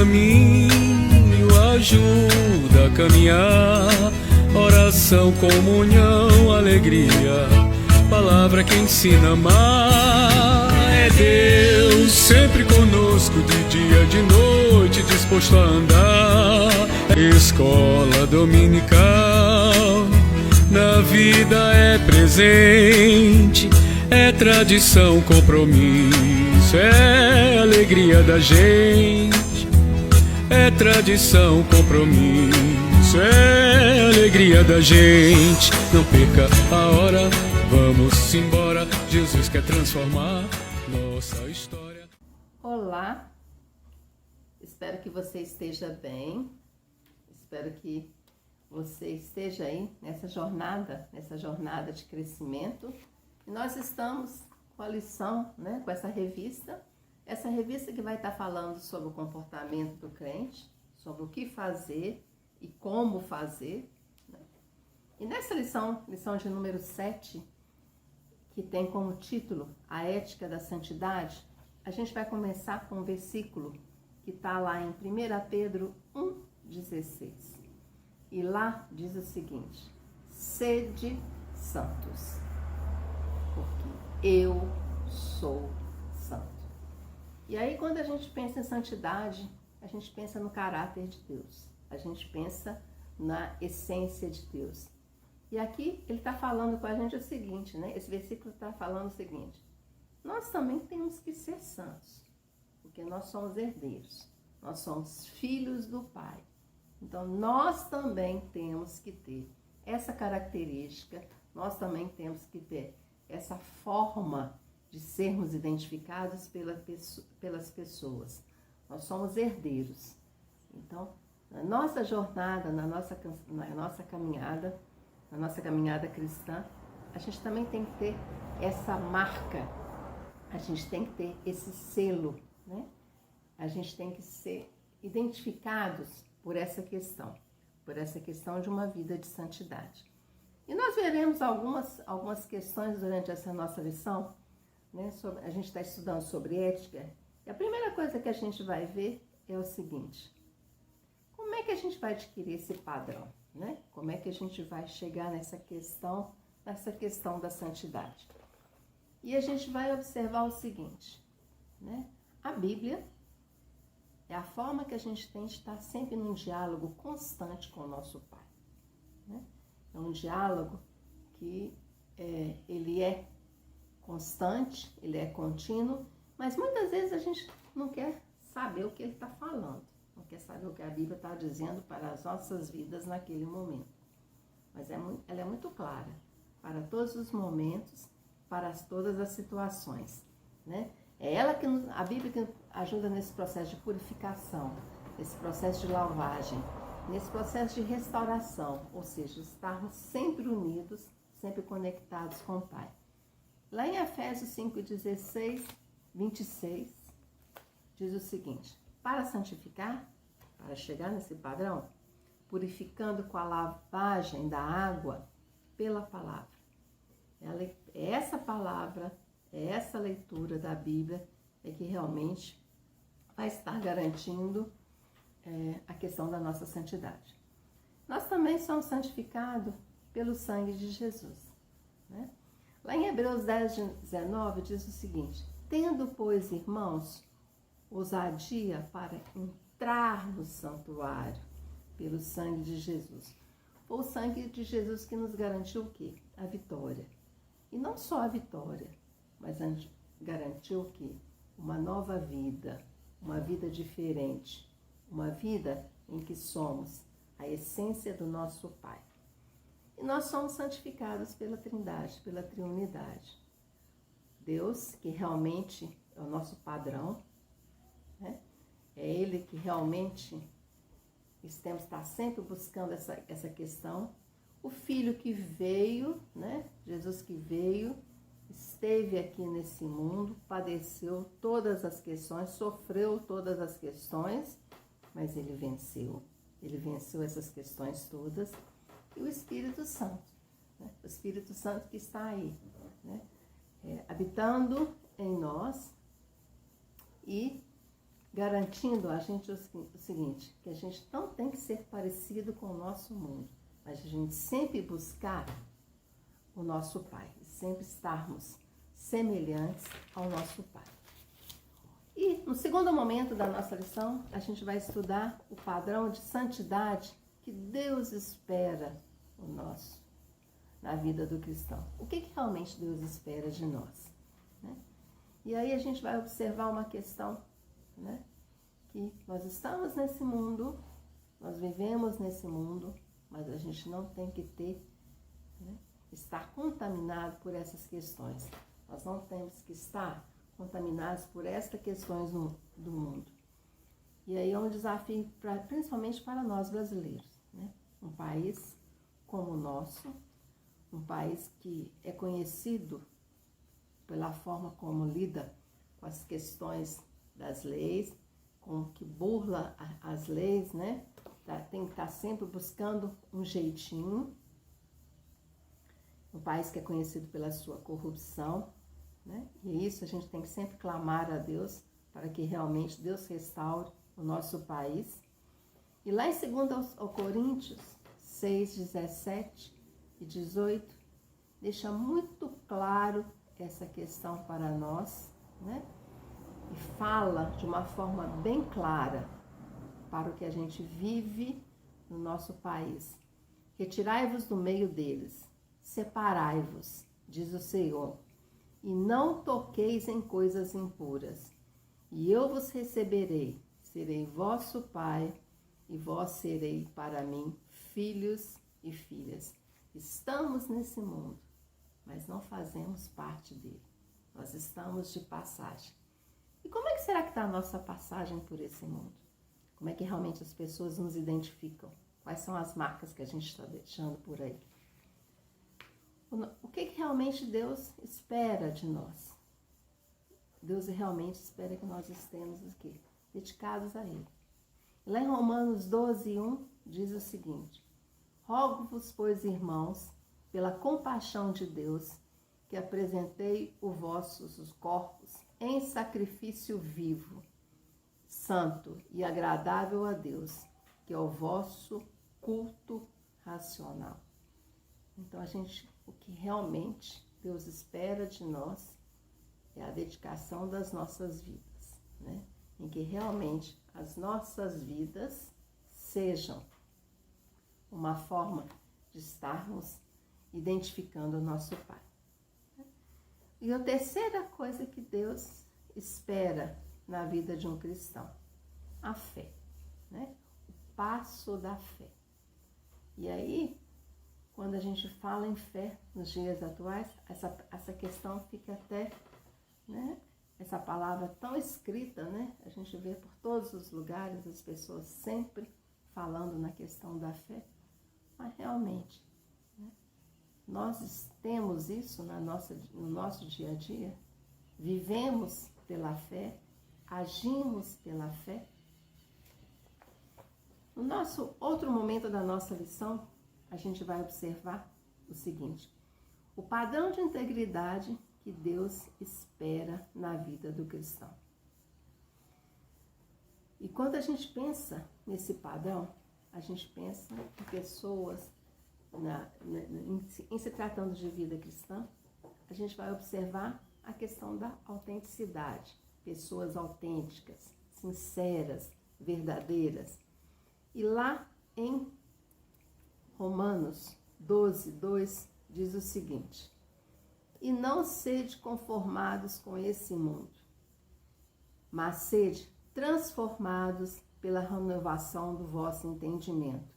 caminho, ajuda a caminhar. Oração, comunhão, alegria, palavra que ensina a amar. É Deus sempre conosco, de dia, de noite, disposto a andar. Escola dominical, na vida é presente, é tradição, compromisso, é alegria da gente. É tradição, compromisso, é alegria da gente. Não perca a hora, vamos embora. Jesus quer transformar nossa história. Olá, espero que você esteja bem. Espero que você esteja aí nessa jornada de crescimento. E nós estamos com a lição, com essa revista que vai estar falando sobre o comportamento do crente, sobre o que fazer e como fazer. E nessa lição de número 7, que tem como título A Ética da Santidade, a gente vai começar com um versículo que está lá em 1 Pedro 1,16. E lá diz o seguinte: sede santos, porque eu sou santo. E aí, quando a gente pensa em santidade, a gente pensa no caráter de Deus, a gente pensa na essência de Deus. E aqui ele está falando com a gente o seguinte, esse versículo está falando o seguinte: nós também temos que ser santos, porque nós somos herdeiros, nós somos filhos do Pai. Então, nós também temos que ter essa característica, nós também temos que ter essa forma de sermos identificados pelas pessoas. Nós somos herdeiros. Então, na nossa jornada, na nossa caminhada cristã, a gente também tem que ter essa marca, a gente tem que ter esse selo, A gente tem que ser identificados por essa questão de uma vida de santidade. E nós veremos algumas questões durante essa nossa lição, a gente está estudando sobre ética, e a primeira coisa que a gente vai ver é o seguinte: como é que a gente vai adquirir esse padrão? Como é que a gente vai chegar nessa questão da santidade? E a gente vai observar o seguinte, a Bíblia é a forma que a gente tem de estar sempre num diálogo constante com o nosso Pai. É um diálogo que ele é constante, ele é contínuo, mas muitas vezes a gente não quer saber o que ele está falando, não quer saber o que a Bíblia está dizendo para as nossas vidas naquele momento. Mas ela é muito clara para todos os momentos, para todas as situações, É a Bíblia que ajuda nesse processo de purificação, nesse processo de lavagem, nesse processo de restauração, ou seja, estarmos sempre unidos, sempre conectados com o Pai. Lá em Efésios 5:16, 26, diz o seguinte: para santificar, para chegar nesse padrão, purificando com a lavagem da água pela palavra. É essa palavra, é essa leitura da Bíblia que realmente vai estar garantindo a questão da nossa santidade. Nós também somos santificados pelo sangue de Jesus. Lá em Hebreus 10:19 diz o seguinte: tendo, pois, irmãos, ousadia para entrar no santuário pelo sangue de Jesus. Foi o sangue de Jesus que nos garantiu o quê? A vitória. E não só a vitória, mas garantiu o quê? Uma nova vida, uma vida diferente, uma vida em que somos a essência do nosso Pai. E nós somos santificados pela Trindade, pela Triunidade. Deus, que realmente é o nosso padrão, é Ele que realmente temos que estar sempre buscando essa questão. O Filho que veio, Jesus que veio, esteve aqui nesse mundo, padeceu todas as questões, sofreu todas as questões, mas Ele venceu essas questões todas. E o Espírito Santo, o Espírito Santo que está aí, habitando em nós e garantindo a gente o seguinte, que a gente não tem que ser parecido com o nosso mundo, mas a gente sempre buscar o nosso Pai, sempre estarmos semelhantes ao nosso Pai. E no segundo momento da nossa lição, a gente vai estudar o padrão de santidade que Deus espera na vida do cristão. O que realmente Deus espera de nós? Né? E aí a gente vai observar uma questão, né? Que nós estamos nesse mundo, nós vivemos nesse mundo, mas a gente não tem que estar contaminado por essas questões. Nós não temos que estar contaminados por estas questões do mundo. E aí é um desafio, principalmente para nós brasileiros, né? Um país como o nosso, um país que é conhecido pela forma como lida com as questões das leis, como que burla as leis, né? Tem que estar sempre buscando um jeitinho. Um país que é conhecido pela sua corrupção, né? E isso a gente tem que sempre clamar a Deus para que realmente Deus restaure o nosso país. E lá em 2 Coríntios 6, 17 e 18, deixa muito claro essa questão para nós, né? E fala de uma forma bem clara para o que a gente vive no nosso país. Retirai-vos do meio deles, separai-vos, diz o Senhor, e não toqueis em coisas impuras. E eu vos receberei, serei vosso Pai, e vós serei para mim filhos e filhas. Estamos nesse mundo, mas não fazemos parte dele. Nós estamos de passagem. E como é que será que está a nossa passagem por esse mundo? Como é que realmente as pessoas nos identificam? Quais são as marcas que a gente está deixando por aí? O que realmente Deus espera de nós? Deus realmente espera que nós estejamos aqui, dedicados a Ele. Lá em Romanos 12, 1, diz o seguinte: rogo-vos, pois, irmãos, pela compaixão de Deus, que apresentei os vossos corpos em sacrifício vivo, santo e agradável a Deus, que é o vosso culto racional. Então, o que realmente Deus espera de nós é a dedicação das nossas vidas, né? Em que realmente as nossas vidas sejam uma forma de estarmos identificando o nosso Pai. E a terceira coisa que Deus espera na vida de um cristão, a fé, né? O passo da fé. E aí, quando a gente fala em fé nos dias atuais, essa questão fica até, né? Essa palavra tão escrita, né? A gente vê por todos os lugares as pessoas sempre falando na questão da fé, mas realmente, né? Nós temos isso no nosso dia a dia, vivemos pela fé, agimos pela fé. No nosso outro momento da nossa lição, a gente vai observar o seguinte: o padrão de integridade que Deus espera na vida do cristão. E quando a gente pensa nesse padrão, a gente pensa em pessoas, em se tratando de vida cristã, a gente vai observar a questão da autenticidade. Pessoas autênticas, sinceras, verdadeiras. E lá em Romanos 12, 2, diz o seguinte: e não sede conformados com esse mundo, mas sede transformados pela renovação do vosso entendimento,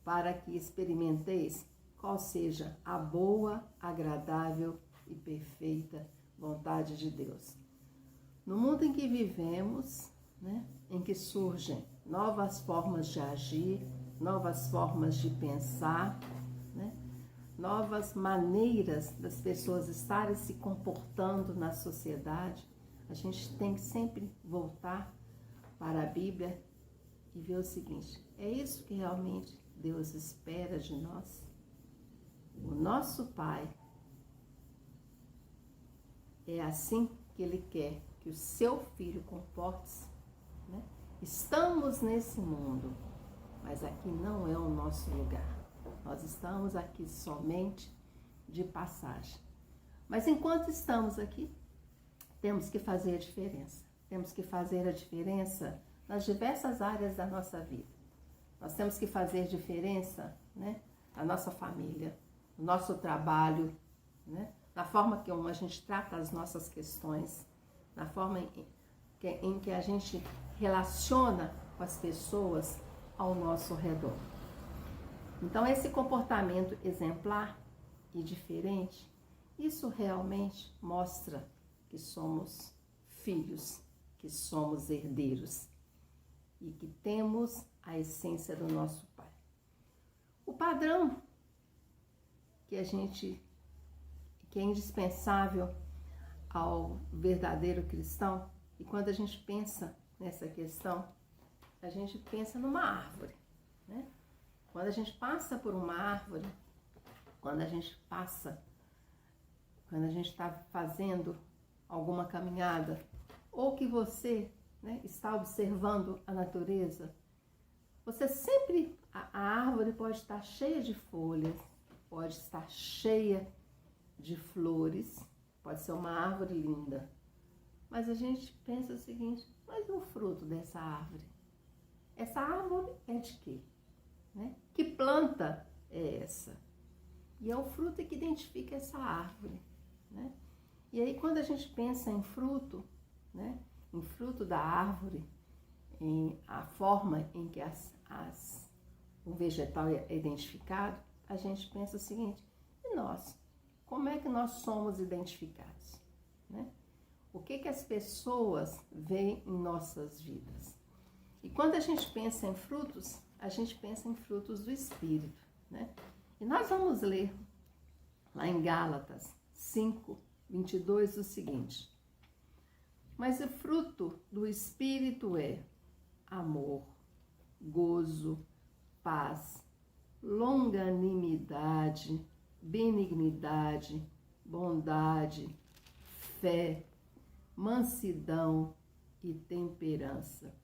para que experimenteis qual seja a boa, agradável e perfeita vontade de Deus. No mundo em que vivemos, né, em que surgem novas formas de agir, novas formas de pensar, né, novas maneiras das pessoas estarem se comportando na sociedade, a gente tem que sempre voltar para a Bíblia e ver o seguinte: é isso que realmente Deus espera de nós? O nosso Pai, é assim que Ele quer que o seu filho comporte-se, né? Estamos nesse mundo, mas aqui não é o nosso lugar. Nós estamos aqui somente de passagem. Mas enquanto estamos aqui, temos que fazer a diferença. Temos que fazer a diferença nas diversas áreas da nossa vida. Nós temos que fazer diferença, né, na nossa família, no nosso trabalho, né, na forma como a gente trata as nossas questões, na forma em que a gente relaciona com as pessoas ao nosso redor. Então, esse comportamento exemplar e diferente, isso realmente mostra que somos filhos, que somos herdeiros e que temos a essência do nosso Pai. O padrão que é indispensável ao verdadeiro cristão, e quando a gente pensa nessa questão, a gente pensa numa árvore, né? Quando a gente passa por uma árvore, quando a gente está fazendo alguma caminhada, ou que você, né, está observando a natureza, você sempre, a árvore pode estar cheia de folhas, pode estar cheia de flores, pode ser uma árvore linda, mas a gente pensa o seguinte, mas o fruto dessa árvore? Essa árvore é de quê? Né? Que planta é essa? E é o fruto que identifica essa árvore, né? E aí quando a gente pensa em fruto, né, em fruto da árvore, em a forma em que o vegetal é identificado, a gente pensa o seguinte, e nós? Como é que nós somos identificados? Né? O que as pessoas veem em nossas vidas? E quando a gente pensa em frutos, a gente pensa em frutos do Espírito, né? E nós vamos ler lá em Gálatas 5:22 o seguinte: mas o fruto do Espírito é amor, gozo, paz, longanimidade, benignidade, bondade, fé, mansidão e temperança.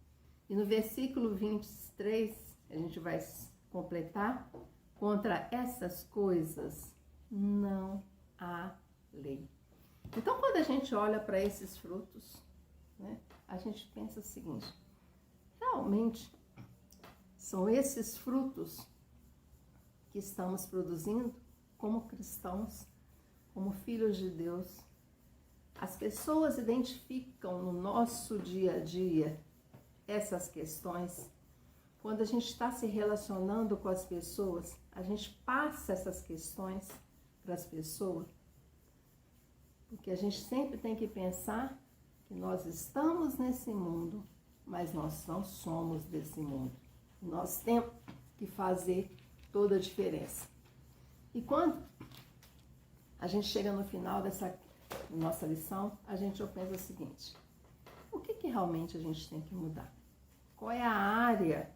E no versículo 23, a gente vai completar, contra essas coisas não há lei. Então, quando a gente olha para esses frutos, né, a gente pensa o seguinte, realmente são esses frutos que estamos produzindo como cristãos, como filhos de Deus. As pessoas identificam no nosso dia a dia essas questões. Quando a gente está se relacionando com as pessoas, a gente passa essas questões para as pessoas, porque a gente sempre tem que pensar que nós estamos nesse mundo, mas nós não somos desse mundo. Nós temos que fazer toda a diferença. E quando a gente chega no final dessa nossa lição, a gente pensa o seguinte, o que realmente a gente tem que mudar? Qual é a área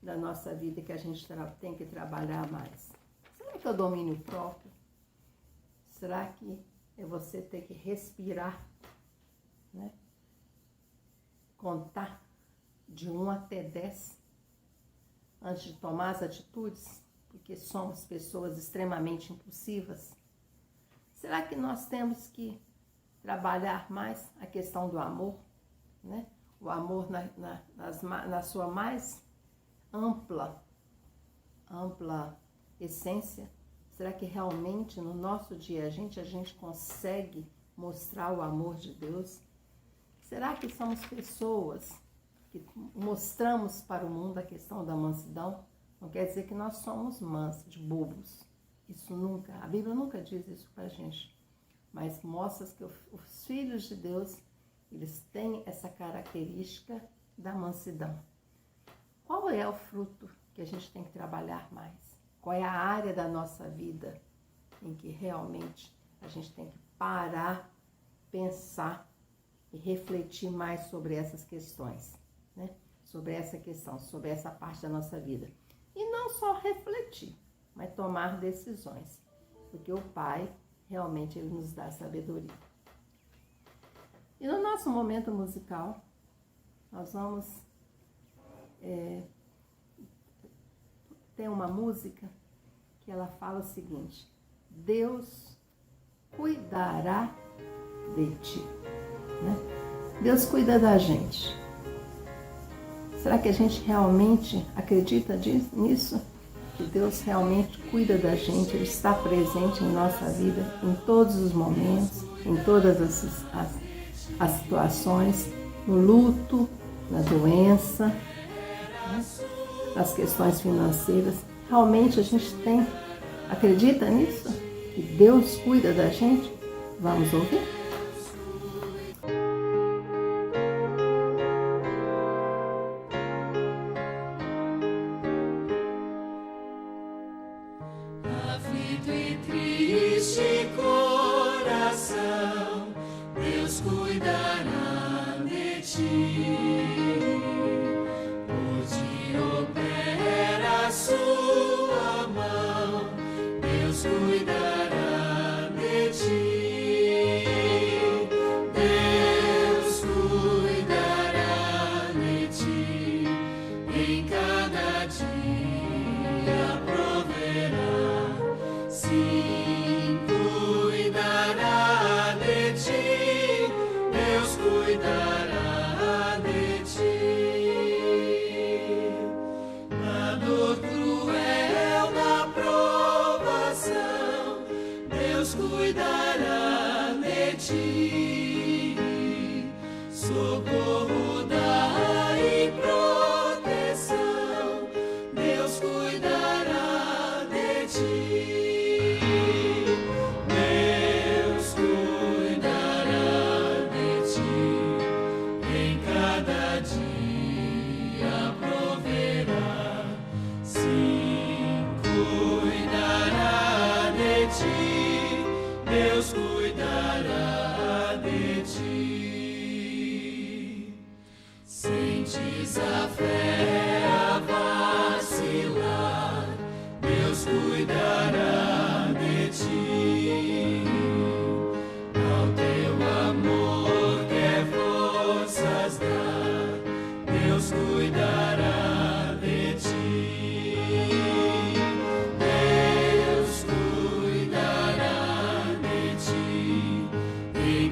da nossa vida que a gente tem que trabalhar mais? Será que é o domínio próprio? Será que é você ter que respirar, né? Contar de 1 até 10 antes de tomar as atitudes, porque somos pessoas extremamente impulsivas? Será que nós temos que trabalhar mais a questão do amor, né? O amor na sua mais ampla essência? Será que realmente no nosso dia a gente consegue mostrar o amor de Deus? Será que somos pessoas que mostramos para o mundo a questão da mansidão? Não quer dizer que nós somos mansos, bobos. Isso nunca, a Bíblia nunca diz isso para a gente. Mas mostra que os filhos de Deus, eles têm essa característica da mansidão. Qual é o fruto que a gente tem que trabalhar mais? Qual é a área da nossa vida em que realmente a gente tem que parar, pensar e refletir mais sobre essas questões, né? Sobre essa questão, sobre essa parte da nossa vida. E não só refletir, mas tomar decisões, porque o Pai realmente ele nos dá sabedoria. E no nosso momento musical, nós vamos tem uma música que ela fala o seguinte: Deus cuidará de ti, né? Deus cuida da gente. Será que a gente realmente acredita nisso? Que Deus realmente cuida da gente, Ele está presente em nossa vida, em todos os momentos, em todas as situações, no luto, na doença, né? Nas questões financeiras. Realmente a gente acredita nisso? Que Deus cuida da gente? Vamos ouvir? Aflito e triste coração, Deus cuidará de ti. Por ti opera a sua mão, Deus cuidará de ti. Deus cuidará de ti em cada dia. Sim, cuidará de ti, Deus cuidará de ti. Na dor cruel, na provação, Deus cuidará de ti. Socorro dá e proteção, Deus cuidará de ti. Deus cuidará de ti. Sentes a fé a vacilar, Deus cuidará de ti. Ao teu amor quer forças dar, Deus cuidará de ti.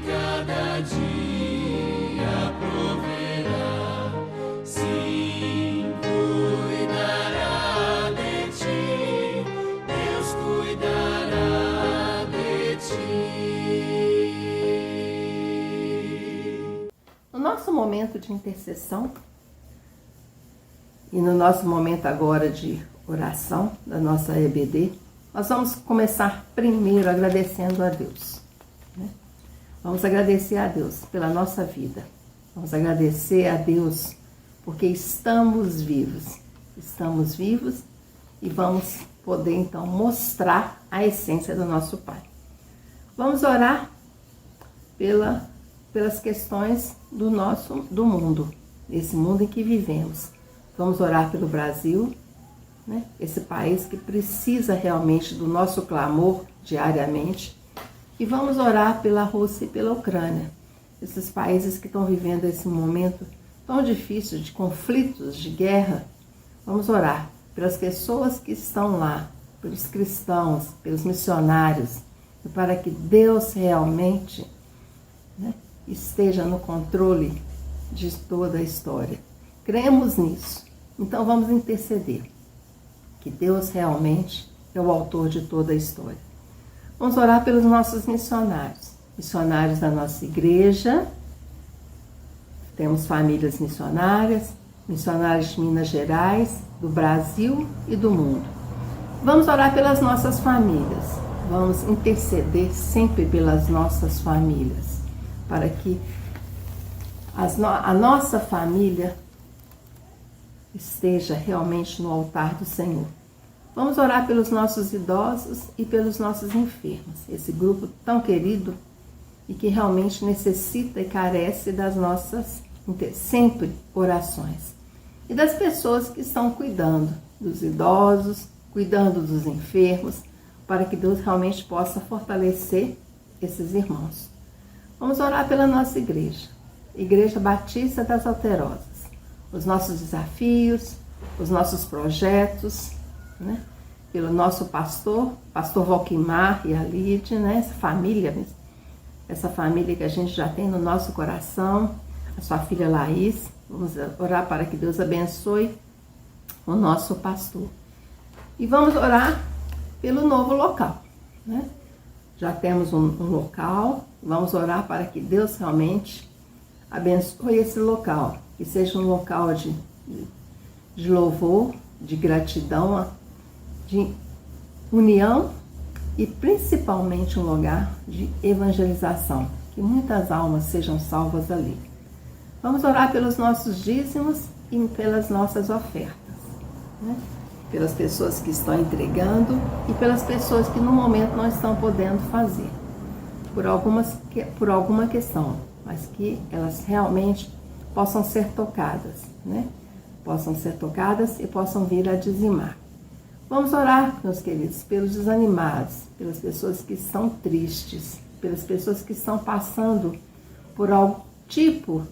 Cada dia proverá, sim, cuidará de ti, Deus cuidará de ti. No nosso momento de intercessão e no nosso momento agora de oração da nossa EBD, nós vamos começar primeiro agradecendo a Deus, né? Vamos agradecer a Deus pela nossa vida. Vamos agradecer a Deus porque estamos vivos. Estamos vivos e vamos poder então mostrar a essência do nosso Pai. Vamos orar pelas questões do mundo, esse mundo em que vivemos. Vamos orar pelo Brasil, né? Esse país que precisa realmente do nosso clamor diariamente. E vamos orar pela Rússia e pela Ucrânia, esses países que estão vivendo esse momento tão difícil de conflitos, de guerra. Vamos orar pelas pessoas que estão lá, pelos cristãos, pelos missionários, e para que Deus realmente, né, esteja no controle de toda a história. Cremos nisso, então vamos interceder, que Deus realmente é o autor de toda a história. Vamos orar pelos nossos missionários da nossa igreja. Temos famílias missionários de Minas Gerais, do Brasil e do mundo. Vamos orar pelas nossas famílias. Vamos interceder sempre pelas nossas famílias, para que a nossa família esteja realmente no altar do Senhor. Vamos orar pelos nossos idosos e pelos nossos enfermos, esse grupo tão querido e que realmente necessita e carece das nossas sempre orações. E das pessoas que estão cuidando dos idosos, cuidando dos enfermos, para que Deus realmente possa fortalecer esses irmãos. Vamos orar pela nossa igreja, Igreja Batista das Alterosas. os nossos desafios, os nossos projetos, né? Pelo nosso pastor Valquimar e a Lídia, né? Essa família que a gente já tem no nosso coração, a sua filha Laís. Vamos orar para que Deus abençoe o nosso pastor. E vamos orar pelo novo local, né? Já temos um local, vamos orar para que Deus realmente abençoe esse local, que seja um local de louvor, de gratidão, de união e principalmente um lugar de evangelização, que muitas almas sejam salvas ali. Vamos orar pelos nossos dízimos e pelas nossas ofertas, né? Pelas pessoas que estão entregando e pelas pessoas que no momento não estão podendo fazer, por alguma questão, mas que elas realmente possam ser tocadas, né? Possam ser tocadas e possam vir a dizimar. Vamos orar, meus queridos, pelos desanimados, pelas pessoas que estão tristes, pelas pessoas que estão passando por algum tipo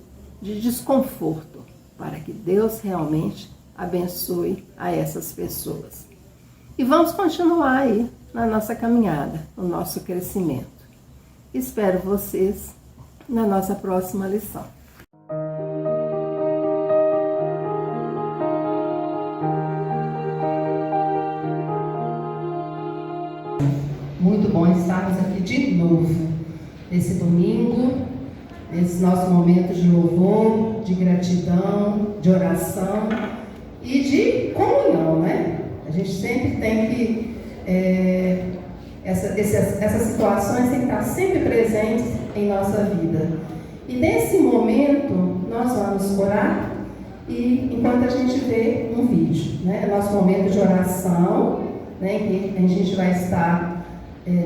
de desconforto, para que Deus realmente abençoe a essas pessoas. E vamos continuar aí na nossa caminhada, no nosso crescimento. Espero vocês na nossa próxima lição. Muito bom estarmos aqui de novo, nesse domingo, nesse nosso momento de louvor, de gratidão, de oração e de comunhão, né? A gente sempre tem que, essas situações têm que estar sempre presentes em nossa vida. E nesse momento, nós vamos orar e enquanto a gente vê um vídeo, né? É nosso momento de oração, né? Em que a gente vai estar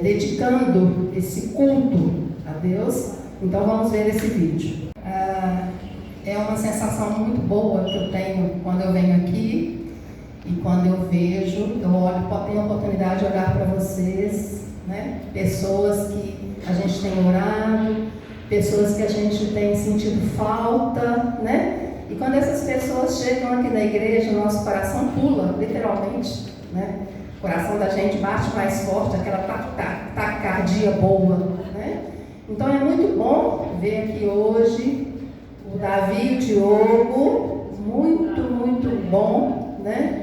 dedicando esse culto a Deus. Então vamos ver esse vídeo. É uma sensação muito boa que eu tenho quando eu venho aqui e quando eu vejo, eu olho, tenho a oportunidade de olhar para vocês, né? Pessoas que a gente tem orado, pessoas que a gente tem sentido falta, né? E quando essas pessoas chegam aqui na igreja, o nosso coração pula, literalmente, né? O coração da gente bate mais forte, aquela taquicardia boa, né? Então é muito bom ver aqui hoje o Davi e o Diogo, muito bom, né?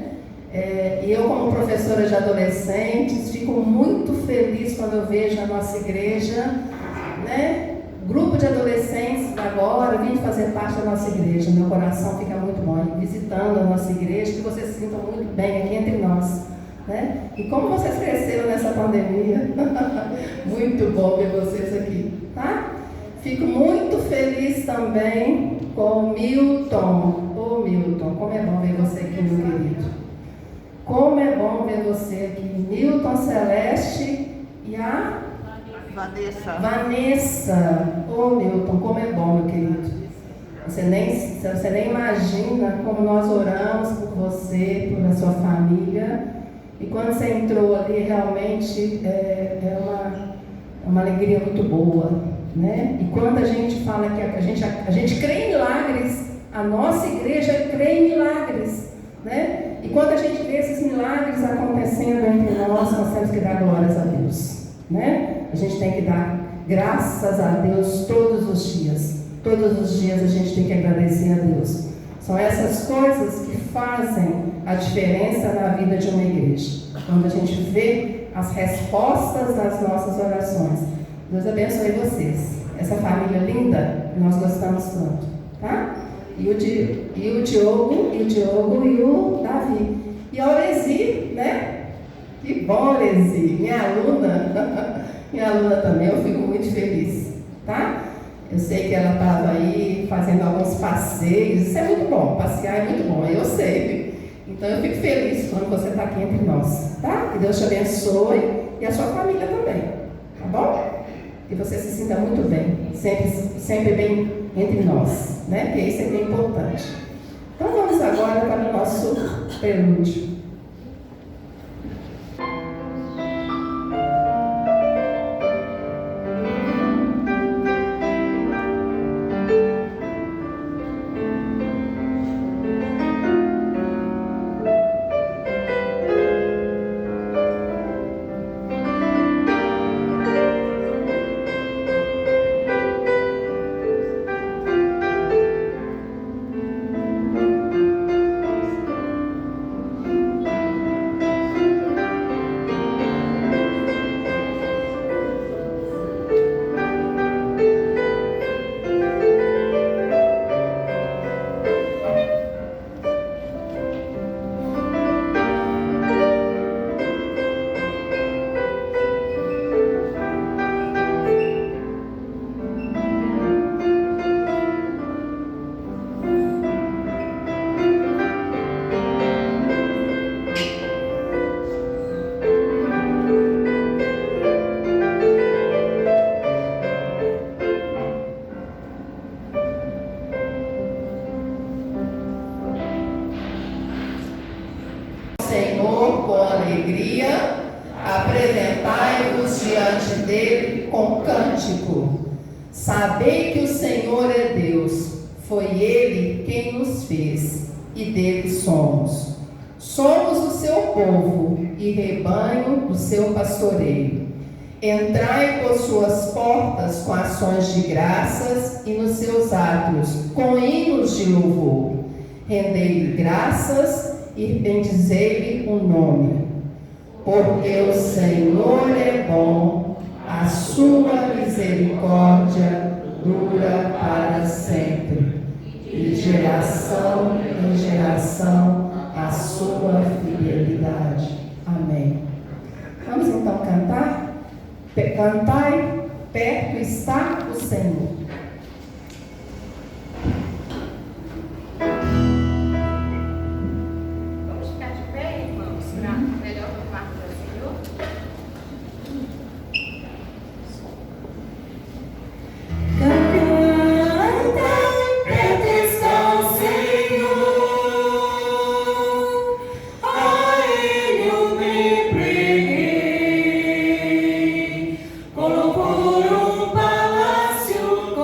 E eu, como professora de adolescentes, fico muito feliz quando eu vejo a nossa igreja, né? Grupo de adolescentes agora vindo fazer parte da nossa igreja. Meu coração fica muito bom visitando a nossa igreja, que vocês se sintam muito bem aqui entre nós, né? E como vocês cresceram nessa pandemia, muito bom ver vocês aqui, tá? Fico muito feliz também com o Milton. Ô Milton, como é bom ver você aqui, meu querido. Como é bom ver você aqui. Milton, Celeste e a Vanessa. Ô Milton, como é bom, meu querido. Você nem imagina como nós oramos por você, por a sua família. E quando você entrou ali, realmente é uma alegria muito boa, né? E quando a gente fala que a gente crê em milagres, a nossa igreja crê em milagres, né? E quando a gente vê esses milagres acontecendo entre nós temos que dar glórias a Deus, né? A gente tem que dar graças a Deus todos os dias. Todos os dias a gente tem que agradecer a Deus. São essas coisas que fazem a diferença na vida de uma igreja. Quando a gente vê as respostas das nossas orações. Deus abençoe vocês. Essa família linda, nós gostamos tanto, tá? E o Diogo e o Davi. E a Oresi, né? Que bom, Oresi. Minha aluna também, eu fico muito feliz, tá? Eu sei que ela estava aí fazendo alguns passeios. Isso é muito bom, passear é muito bom, eu sei. Então eu fico feliz quando você está aqui entre nós, tá? Que Deus te abençoe e a sua família também, tá bom? Que você se sinta muito bem, sempre bem entre nós, né? Porque isso é bem importante. Então vamos agora para o nosso prelúdio. alegria, apresentai-vos diante dele com cântico. Sabei que o Senhor é Deus, foi ele quem nos fez, e dele somos. Somos o seu povo e rebanho do seu pastoreio. Entrai por suas portas com ações de graças e nos seus átrios com hinos de louvor. Rendei-lhe graças e bendizei-lhe o nome. Porque o Senhor é bom, a sua misericórdia dura para sempre. De geração em geração a sua fidelidade. Amém. Vamos então cantar? Cantai, perto está o Senhor. Vamos ficar de pé, irmãos, para melhor louvarmos ao Senhor. Com louvor um palácio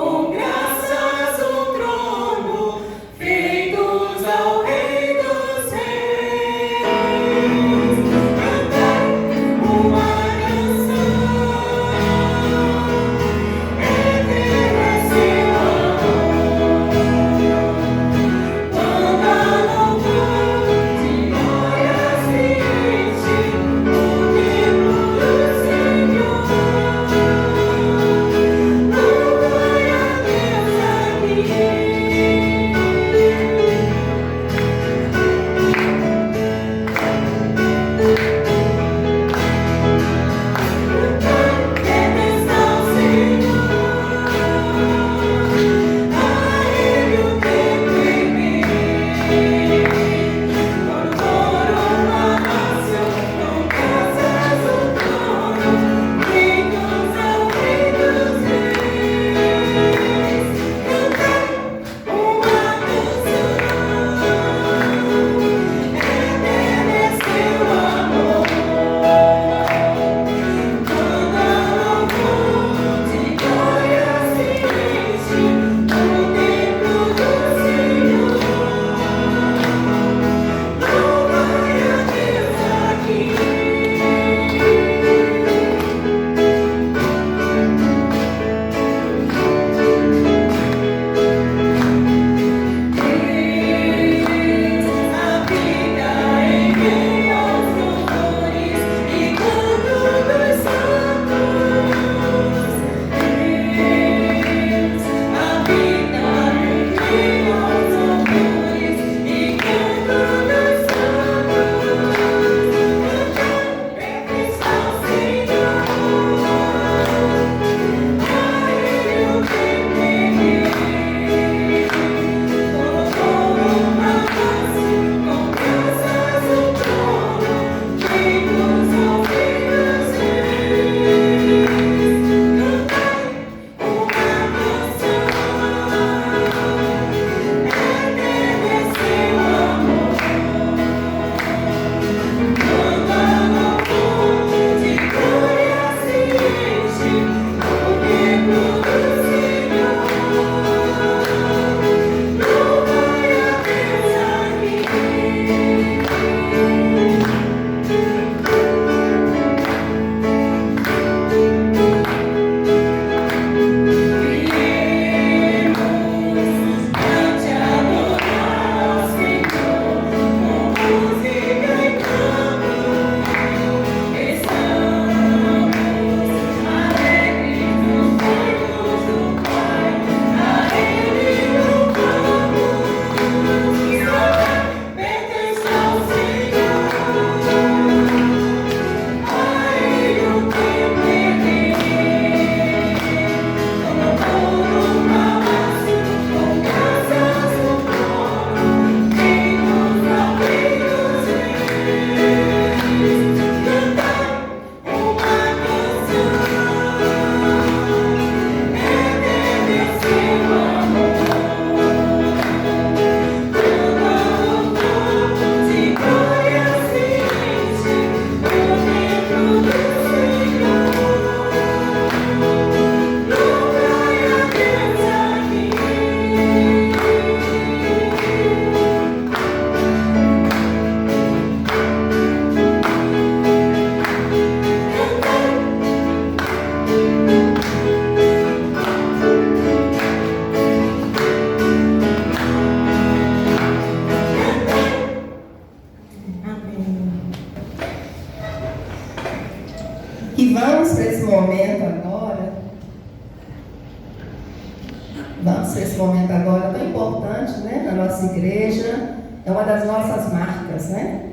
Vamos para esse momento agora tão importante, né, na nossa igreja. É uma das nossas marcas, né?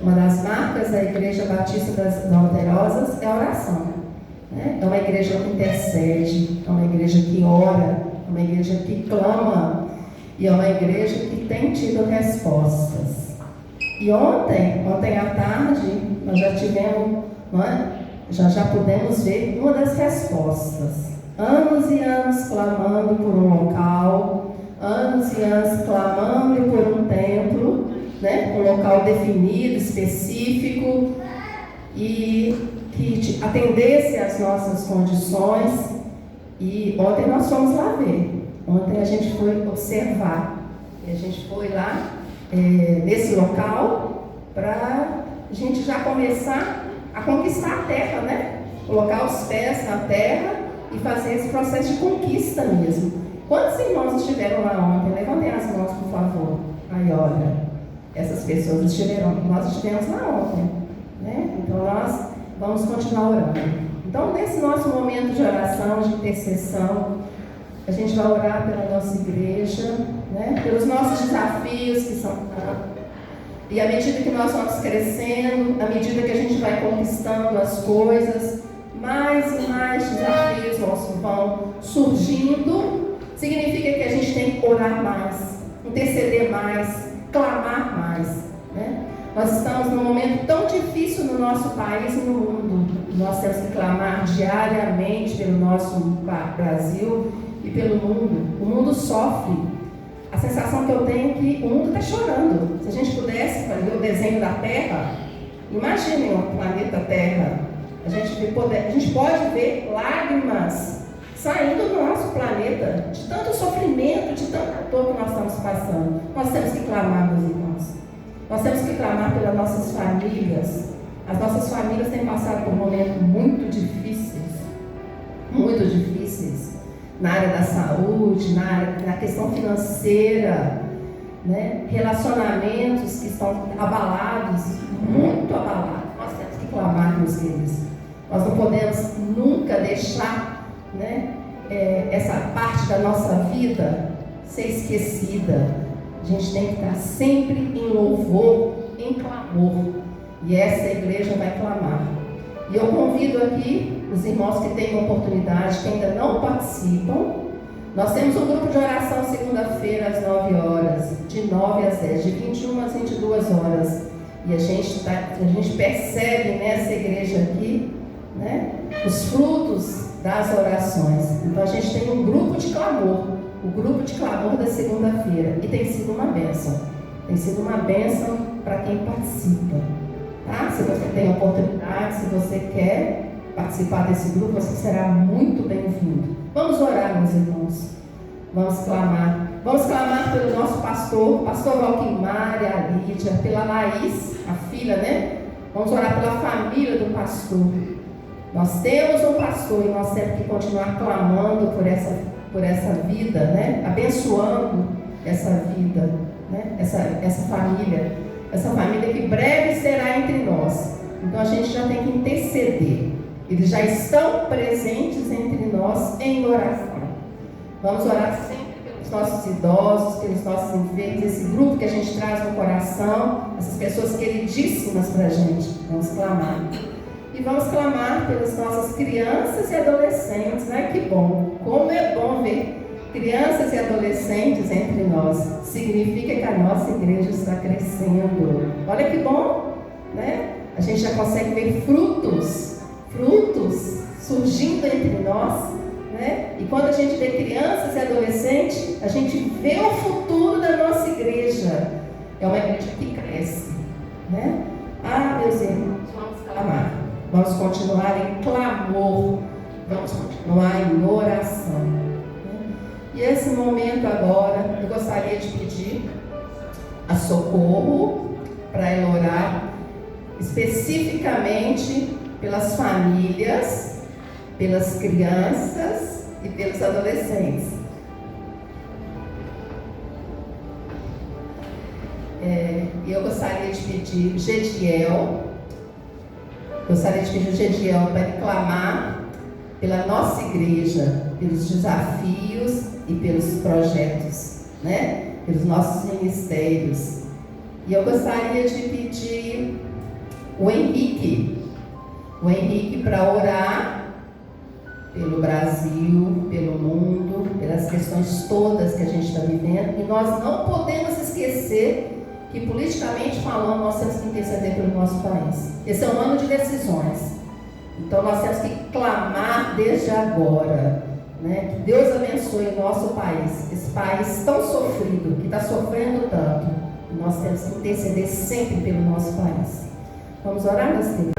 Uma das marcas da Igreja Batista das Alterosas é a oração, né? É uma igreja que intercede, é uma igreja que ora, é uma igreja que clama e é uma igreja que tem tido respostas. E ontem à tarde, nós já tivemos, não é? Já pudemos ver uma das respostas. Anos e anos clamando por um local, anos e anos clamando por um templo, né? Um local definido, específico, e que atendesse às nossas condições. E ontem nós fomos lá ver. Ontem a gente foi observar. E a gente foi lá nesse local para a gente já começar a conquistar a terra, né? Colocar os pés na terra e fazer esse processo de conquista mesmo. Quantos irmãos estiveram lá ontem? Levantem as mãos, por favor. Aí, olha, essas pessoas estiveram, nós estivemos lá ontem, né? Então nós vamos continuar orando. Então, nesse nosso momento de oração, de intercessão, a gente vai orar pela nossa igreja, né? Pelos nossos desafios que são tantos. E à medida que nós vamos crescendo, à medida que a gente vai conquistando as coisas, mais e mais desafios vão surgindo. Significa que a gente tem que orar mais, interceder mais, clamar mais, né? Nós estamos num momento tão difícil no nosso país e no mundo. Nós temos que clamar diariamente pelo nosso Brasil e pelo mundo. O mundo sofre. A sensação que eu tenho é que o mundo está chorando. Se a gente pudesse fazer o desenho da Terra, imaginem o planeta Terra. A gente pode ver lágrimas saindo do nosso planeta, de tanto sofrimento, de tanta dor que nós estamos passando. Nós temos que clamar, meus irmãos. Nós temos que clamar pelas nossas famílias. As nossas famílias têm passado por momentos muito difíceis, na área da saúde, na questão financeira, né? Relacionamentos que estão abalados, muito abalados. Nós temos que clamar, meus queridos. Nós não podemos nunca deixar, né, essa parte da nossa vida ser esquecida. A gente tem que estar sempre em louvor, em clamor. E essa igreja vai clamar. E eu convido aqui os irmãos que têm oportunidade, que ainda não participam. Nós temos um grupo de oração segunda-feira às 9 horas, de 9 às 10, de 21 às 22 horas. E a gente percebe nessa igreja aqui, né, os frutos das orações. Então a gente tem um grupo de clamor, o grupo de clamor da segunda-feira. E tem sido uma bênção. Tem sido uma bênção para quem participa. Tá? Se você tem oportunidade, se você quer participar desse grupo, você será muito bem-vindo. Vamos orar, meus irmãos. Vamos clamar. Vamos clamar pelo nosso pastor Valquimar e a Lídia, pela Laís, a filha, né? Vamos orar pela família do pastor. Nós temos um pastor e nós temos que continuar clamando por essa vida, né? Abençoando essa vida, né? Essa família que breve será entre nós. Então a gente já tem que interceder. Eles já estão presentes entre nós em oração. Vamos orar sempre pelos nossos idosos, pelos nossos enfermos, esse grupo que a gente traz no coração, essas pessoas queridíssimas para a gente. Vamos clamar. E vamos clamar pelas nossas crianças e adolescentes. Né? Que bom! Como é bom ver crianças e adolescentes entre nós. Significa que a nossa igreja está crescendo. Olha que bom, né? A gente já consegue ver frutos surgindo entre nós, né? E quando a gente vê crianças e adolescentes, a gente vê o futuro da nossa igreja. É uma igreja que cresce, né? Meus irmãos, vamos clamar. Vamos continuar em clamor. Vamos continuar em oração. E esse momento agora, eu gostaria de pedir a Socorro para ela orar especificamente pelas famílias, pelas crianças e pelos adolescentes. Eu gostaria de pedir o Gediel para ele clamar pela nossa igreja, pelos desafios e pelos projetos, né? Pelos nossos ministérios. E eu gostaria de pedir o Henrique para orar pelo Brasil, pelo mundo, pelas questões todas que a gente está vivendo. E nós não podemos esquecer que, politicamente falando, nós temos que interceder pelo nosso país. Esse é um ano de decisões. Então nós temos que clamar desde agora, né? Que Deus abençoe o nosso país, esse país tão sofrido, que está sofrendo tanto. E nós temos que interceder sempre pelo nosso país. Vamos orar, meus queridos?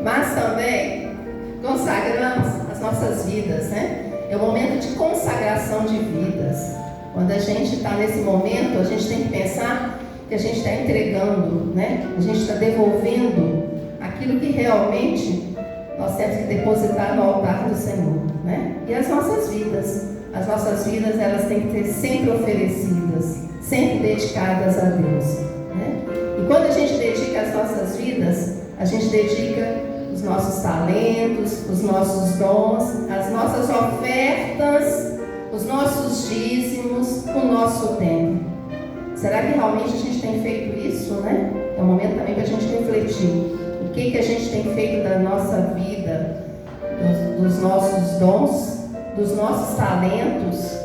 Mas também consagramos as nossas vidas, né? É um momento de consagração de vidas. Quando a gente está nesse momento, a gente tem que pensar que a gente está entregando, né? A gente está devolvendo aquilo que realmente nós temos que depositar no altar do Senhor, né? E as nossas vidas, elas têm que ser sempre oferecidas, sempre dedicadas a Deus, né? E quando a gente dedica as nossas vidas, a gente dedica os nossos talentos, os nossos dons, as nossas ofertas, os nossos dízimos, o nosso tempo. Será que realmente a gente tem feito isso, né? É um momento também para a gente refletir. O que a gente tem feito da nossa vida, dos nossos dons, dos nossos talentos,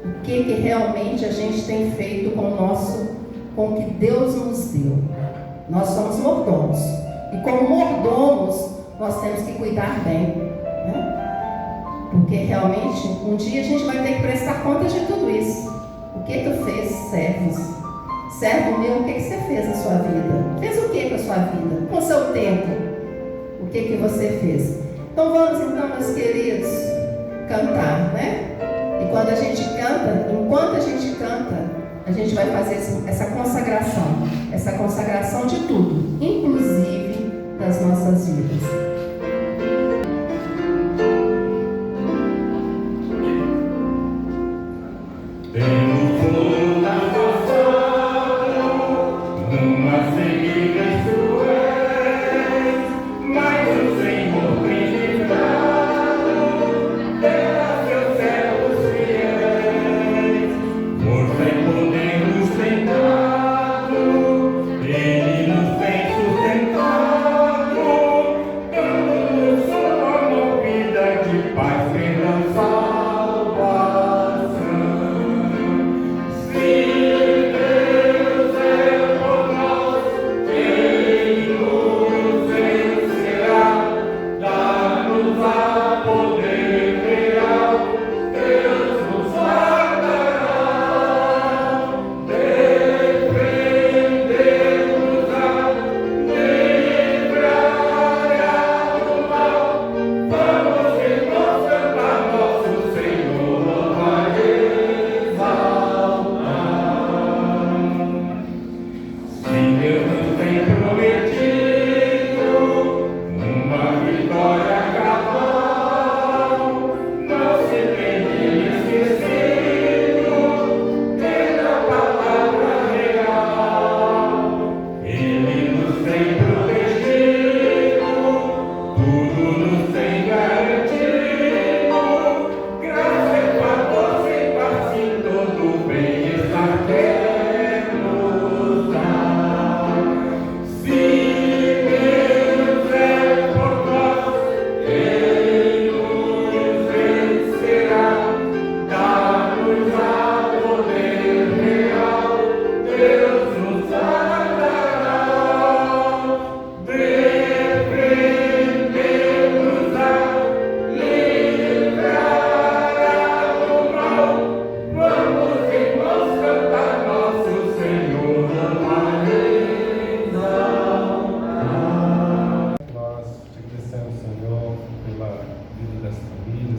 o que realmente a gente tem feito com o que Deus nos deu. Nós somos mordomos. E como mordomos, nós temos que cuidar bem, né? Porque realmente, um dia a gente vai ter que prestar conta de tudo isso. O que tu fez, servos? Servo meu, o que você fez na sua vida? Fez o que com a sua vida? Com o seu tempo? O que você fez? Então vamos, meus queridos, cantar, né? E quando a gente canta, enquanto a gente canta, a gente vai fazer essa consagração de tudo, inclusive das nossas vidas. Ele nos tem sustentado.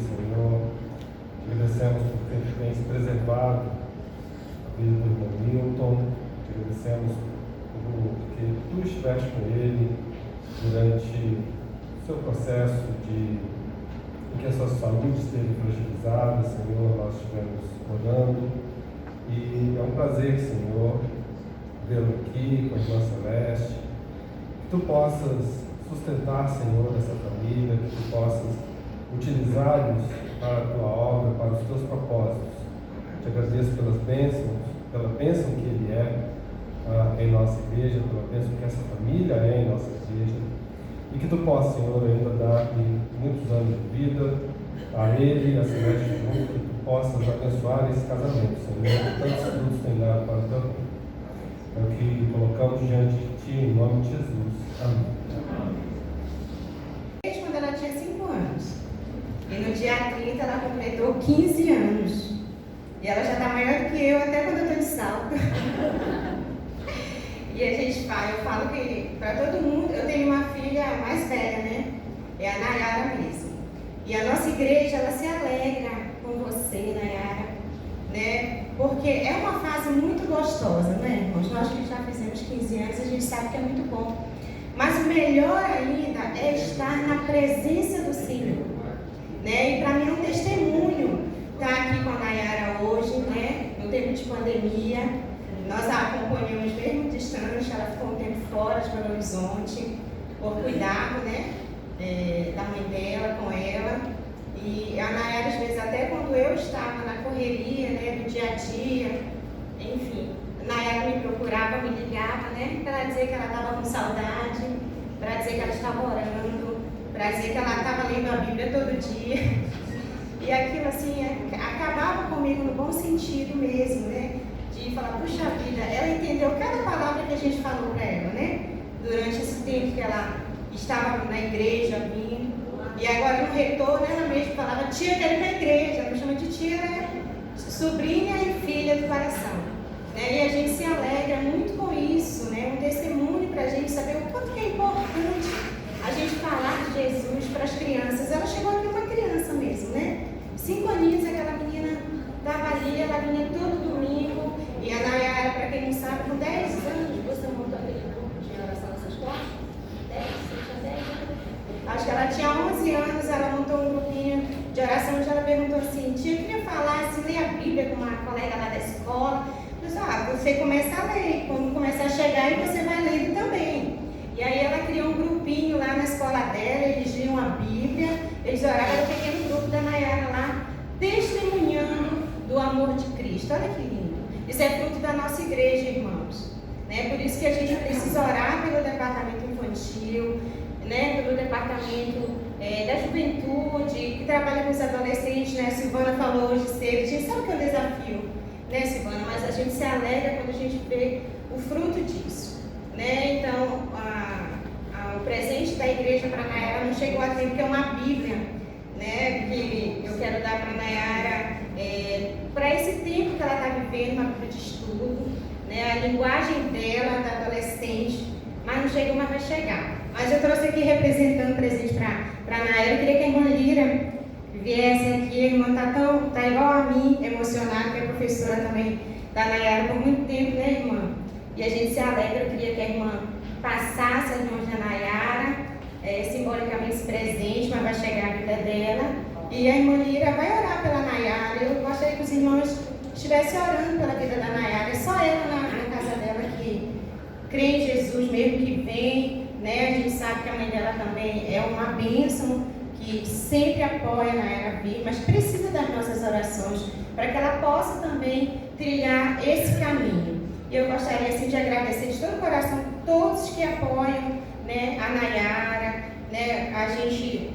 Senhor. Te agradecemos porque tu tens preservado a vida do irmão Milton. Te agradecemos porque tu estiveste com ele durante o seu processo em que a sua saúde esteve fragilizada, Senhor. Nós estivemos orando e é um prazer, Senhor, vê-lo aqui com a irmã Celeste. Que tu possas sustentar, Senhor, essa família, que tu possas utilizá-los para a tua obra, para os teus propósitos. Te agradeço pelas bênçãos, pela bênção que ele é em nossa igreja, pela bênção que essa família é em nossa igreja. E que tu possa, Senhor, ainda dar-lhe muitos anos de vida a ele e a Celeste junto, que tu possas abençoar esse casamento, Senhor, que tantos frutos tem dado para o teu reino. É o que colocamos diante de ti, em nome de Jesus. Amém. Quando ela tinha 5 anos. E no dia 30 ela completou 15 anos. E ela já está maior do que eu, até quando eu estou de salto. E a gente fala, eu falo que para todo mundo, eu tenho uma filha mais velha, né? É a Nayara mesmo. E a nossa igreja, ela se alegra com você, Nayara, né? Porque é uma fase muito gostosa, né, irmãos? Nós que já fizemos 15 anos, a gente sabe que é muito bom. Mas o melhor ainda é estar na presença do Senhor, né? E para mim é um testemunho estar aqui com a Nayara hoje, né? No tempo de pandemia, nós a acompanhamos mesmo distante, ela ficou um tempo fora de Belo Horizonte, por cuidado, né? Da mãe dela, com ela. E a Nayara, às vezes, até quando eu estava na correria, né? Do dia a dia, enfim. Nayara me procurava, me ligava, né? Para dizer que ela estava com saudade, para dizer que ela estava orando, para dizer que ela estava lendo a Bíblia todo dia. E aquilo, assim, acabava comigo no bom sentido mesmo, né? De falar, puxa vida, ela entendeu cada palavra que a gente falou para ela, né? Durante esse tempo que ela estava na igreja, vindo. E agora no retorno, ela mesma falava, tia, quero ir para a igreja. Ela me chama de tia, né? Sobrinha e filha do coração. Né? E a gente se alegra muito com isso, né? Um testemunho para a gente saber o quanto que é importante a gente falar de Jesus para as crianças. Ela chegou aqui uma criança mesmo, né? 5 aninhos, aquela menina estava ali, ela vinha todo domingo. E a Nayara, para quem não sabe, com 10 anos, você montou aquele grupo de oração nessas costas? 10, você tinha 10 anos? Acho que ela tinha 11 anos, ela montou um grupinho de oração onde ela perguntou assim, tia, eu queria falar, se ler a Bíblia com uma colega lá da escola. Você começa a ler, quando começa a chegar e você vai lendo também. E aí ela criou um grupinho lá na escola dela, eles liam a Bíblia, eles oravam, era um pequeno grupo da Nayara lá, testemunhando do amor de Cristo. Olha que lindo. Isso é fruto da nossa igreja, irmãos. Né? Por isso que a gente precisa orar pelo departamento infantil, né? Pelo departamento da juventude, que trabalha com os adolescentes, né? A Silvana falou hoje cedo, a gente sabe que é um desafio, né, Silvana? Mas a gente se alegra quando a gente vê o fruto disso, né? Então, o presente da igreja para a Nayara não chegou a tempo, porque é uma Bíblia, né? Que eu quero dar para a Nayara, para esse tempo que ela está vivendo, uma Bíblia de estudo, né? A linguagem dela, da adolescente, mas não chegou, mas vai chegar. Mas eu trouxe aqui representando presente para a Nayara. Eu queria que a irmã Lira viesse aqui. A irmã tá igual a mim, emocionada, que é professora também da Nayara por muito tempo, né, irmã? E a gente se alegra. Eu queria que a irmã passasse as mãos da Nayara, simbolicamente esse presente, mas vai chegar a vida dela. E a irmã Lira vai orar pela Nayara. Eu gostaria que os irmãos estivessem orando pela vida da Nayara. É só ela na casa dela que crê em Jesus mesmo, que vem, né? A gente sabe que a mãe dela também é uma bênção, que sempre apoia a Nayara vir, mas precisa das nossas orações para que ela possa também trilhar esse caminho. E eu gostaria assim de agradecer de todo o coração todos que apoiam, né, a Nayara, né? A gente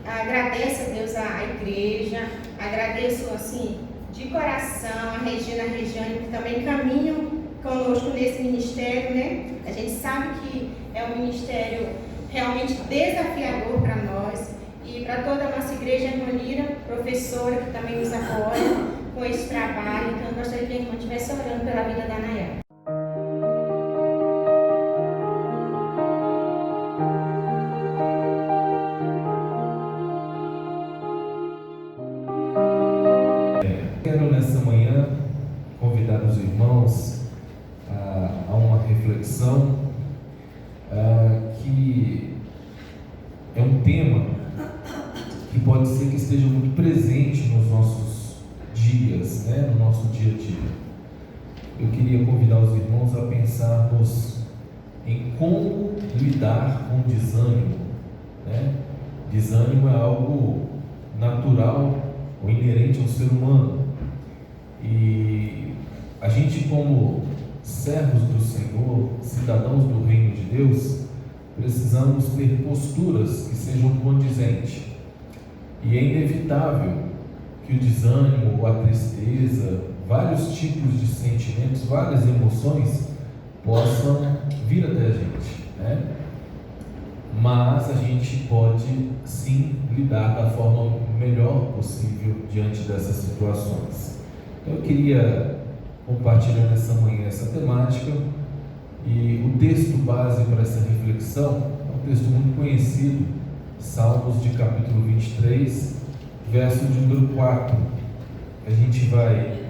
agradece a Deus a igreja, agradeço assim de coração a Regina, a Regiane, que também caminham conosco nesse ministério, né? A gente sabe que é um ministério realmente desafiador para nós e para toda a nossa igreja, a irmã Lira, professora, que também nos apoia com esse trabalho. Então, eu gostaria que a irmã estivesse orando pela vida da Nayara. tema que pode ser que esteja muito presente nos nossos dias, né? No nosso dia a dia. Eu queria convidar os irmãos a pensarmos em como lidar com desânimo, né? Desânimo é algo natural ou inerente ao ser humano, e a gente, como servos do Senhor, cidadãos do reino de Deus, precisamos ter posturas que sejam condizentes, e é inevitável que o desânimo, a tristeza, vários tipos de sentimentos, várias emoções possam vir até a gente, né? Mas a gente pode sim lidar da forma melhor possível diante dessas situações. Eu queria compartilhar nessa manhã essa temática, e o texto base para essa reflexão é um texto muito conhecido, Salmos de capítulo 23, verso de número 4. A gente vai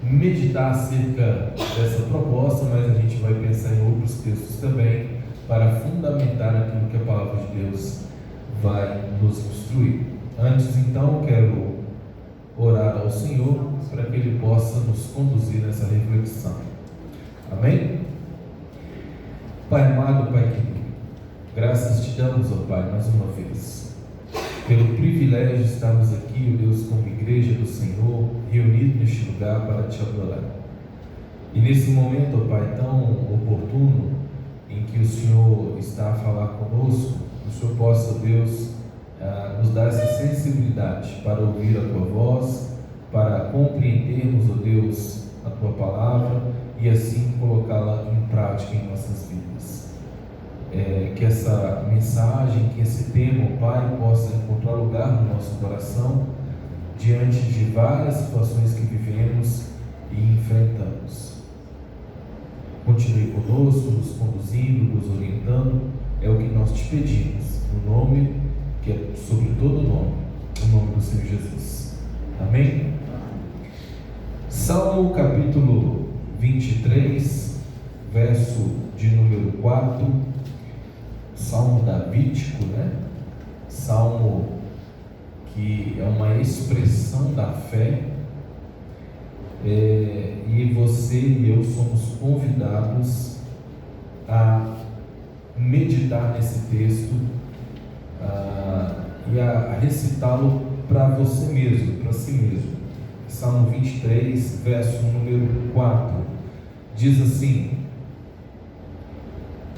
meditar acerca dessa proposta, mas a gente vai pensar em outros textos também, para fundamentar aquilo que a palavra de Deus vai nos instruir. Antes, então, quero orar ao Senhor para que Ele possa nos conduzir nessa reflexão. Amém? Pai amado, Pai querido, graças te damos, ó Pai, mais uma vez, pelo privilégio de estarmos aqui, ó Deus, como igreja do Senhor, reunidos neste lugar para te adorar. E nesse momento, ó Pai, tão oportuno, em que o Senhor está a falar conosco, que o Senhor possa, Deus, nos dar essa sensibilidade para ouvir a Tua voz, para compreendermos, ó Deus, a Tua palavra e assim colocá-la em prática em nossas vidas. Que essa mensagem, que esse tema, ó Pai, possa encontrar lugar no nosso coração diante de várias situações que vivemos e enfrentamos. Continue conosco, nos conduzindo, nos orientando, é o que nós te pedimos, no nome que é sobre todo nome, o nome do Senhor Jesus. Amém? Salmo capítulo 23, verso de número 4, Salmo davídico, né? Salmo que é uma expressão da fé. E você e eu somos convidados a meditar nesse texto e a recitá-lo para você mesmo, para si mesmo. Salmo 23, verso número 4, diz assim: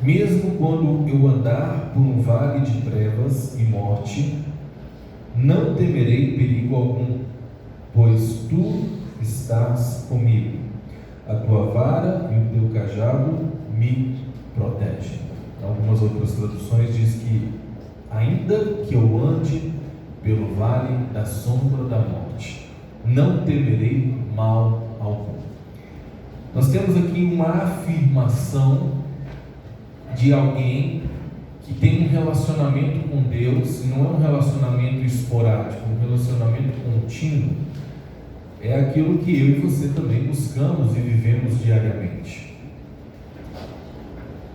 mesmo quando eu andar por um vale de trevas e morte, não temerei perigo algum, pois tu estás comigo, a tua vara e o teu cajado me protegem. Algumas outras traduções diz que ainda que eu ande pelo vale da sombra da morte, não temerei mal algum. Nós temos aqui uma afirmação de alguém que tem um relacionamento com Deus, e não é um relacionamento esporádico, é um relacionamento contínuo. É aquilo que eu e você também buscamos e vivemos diariamente.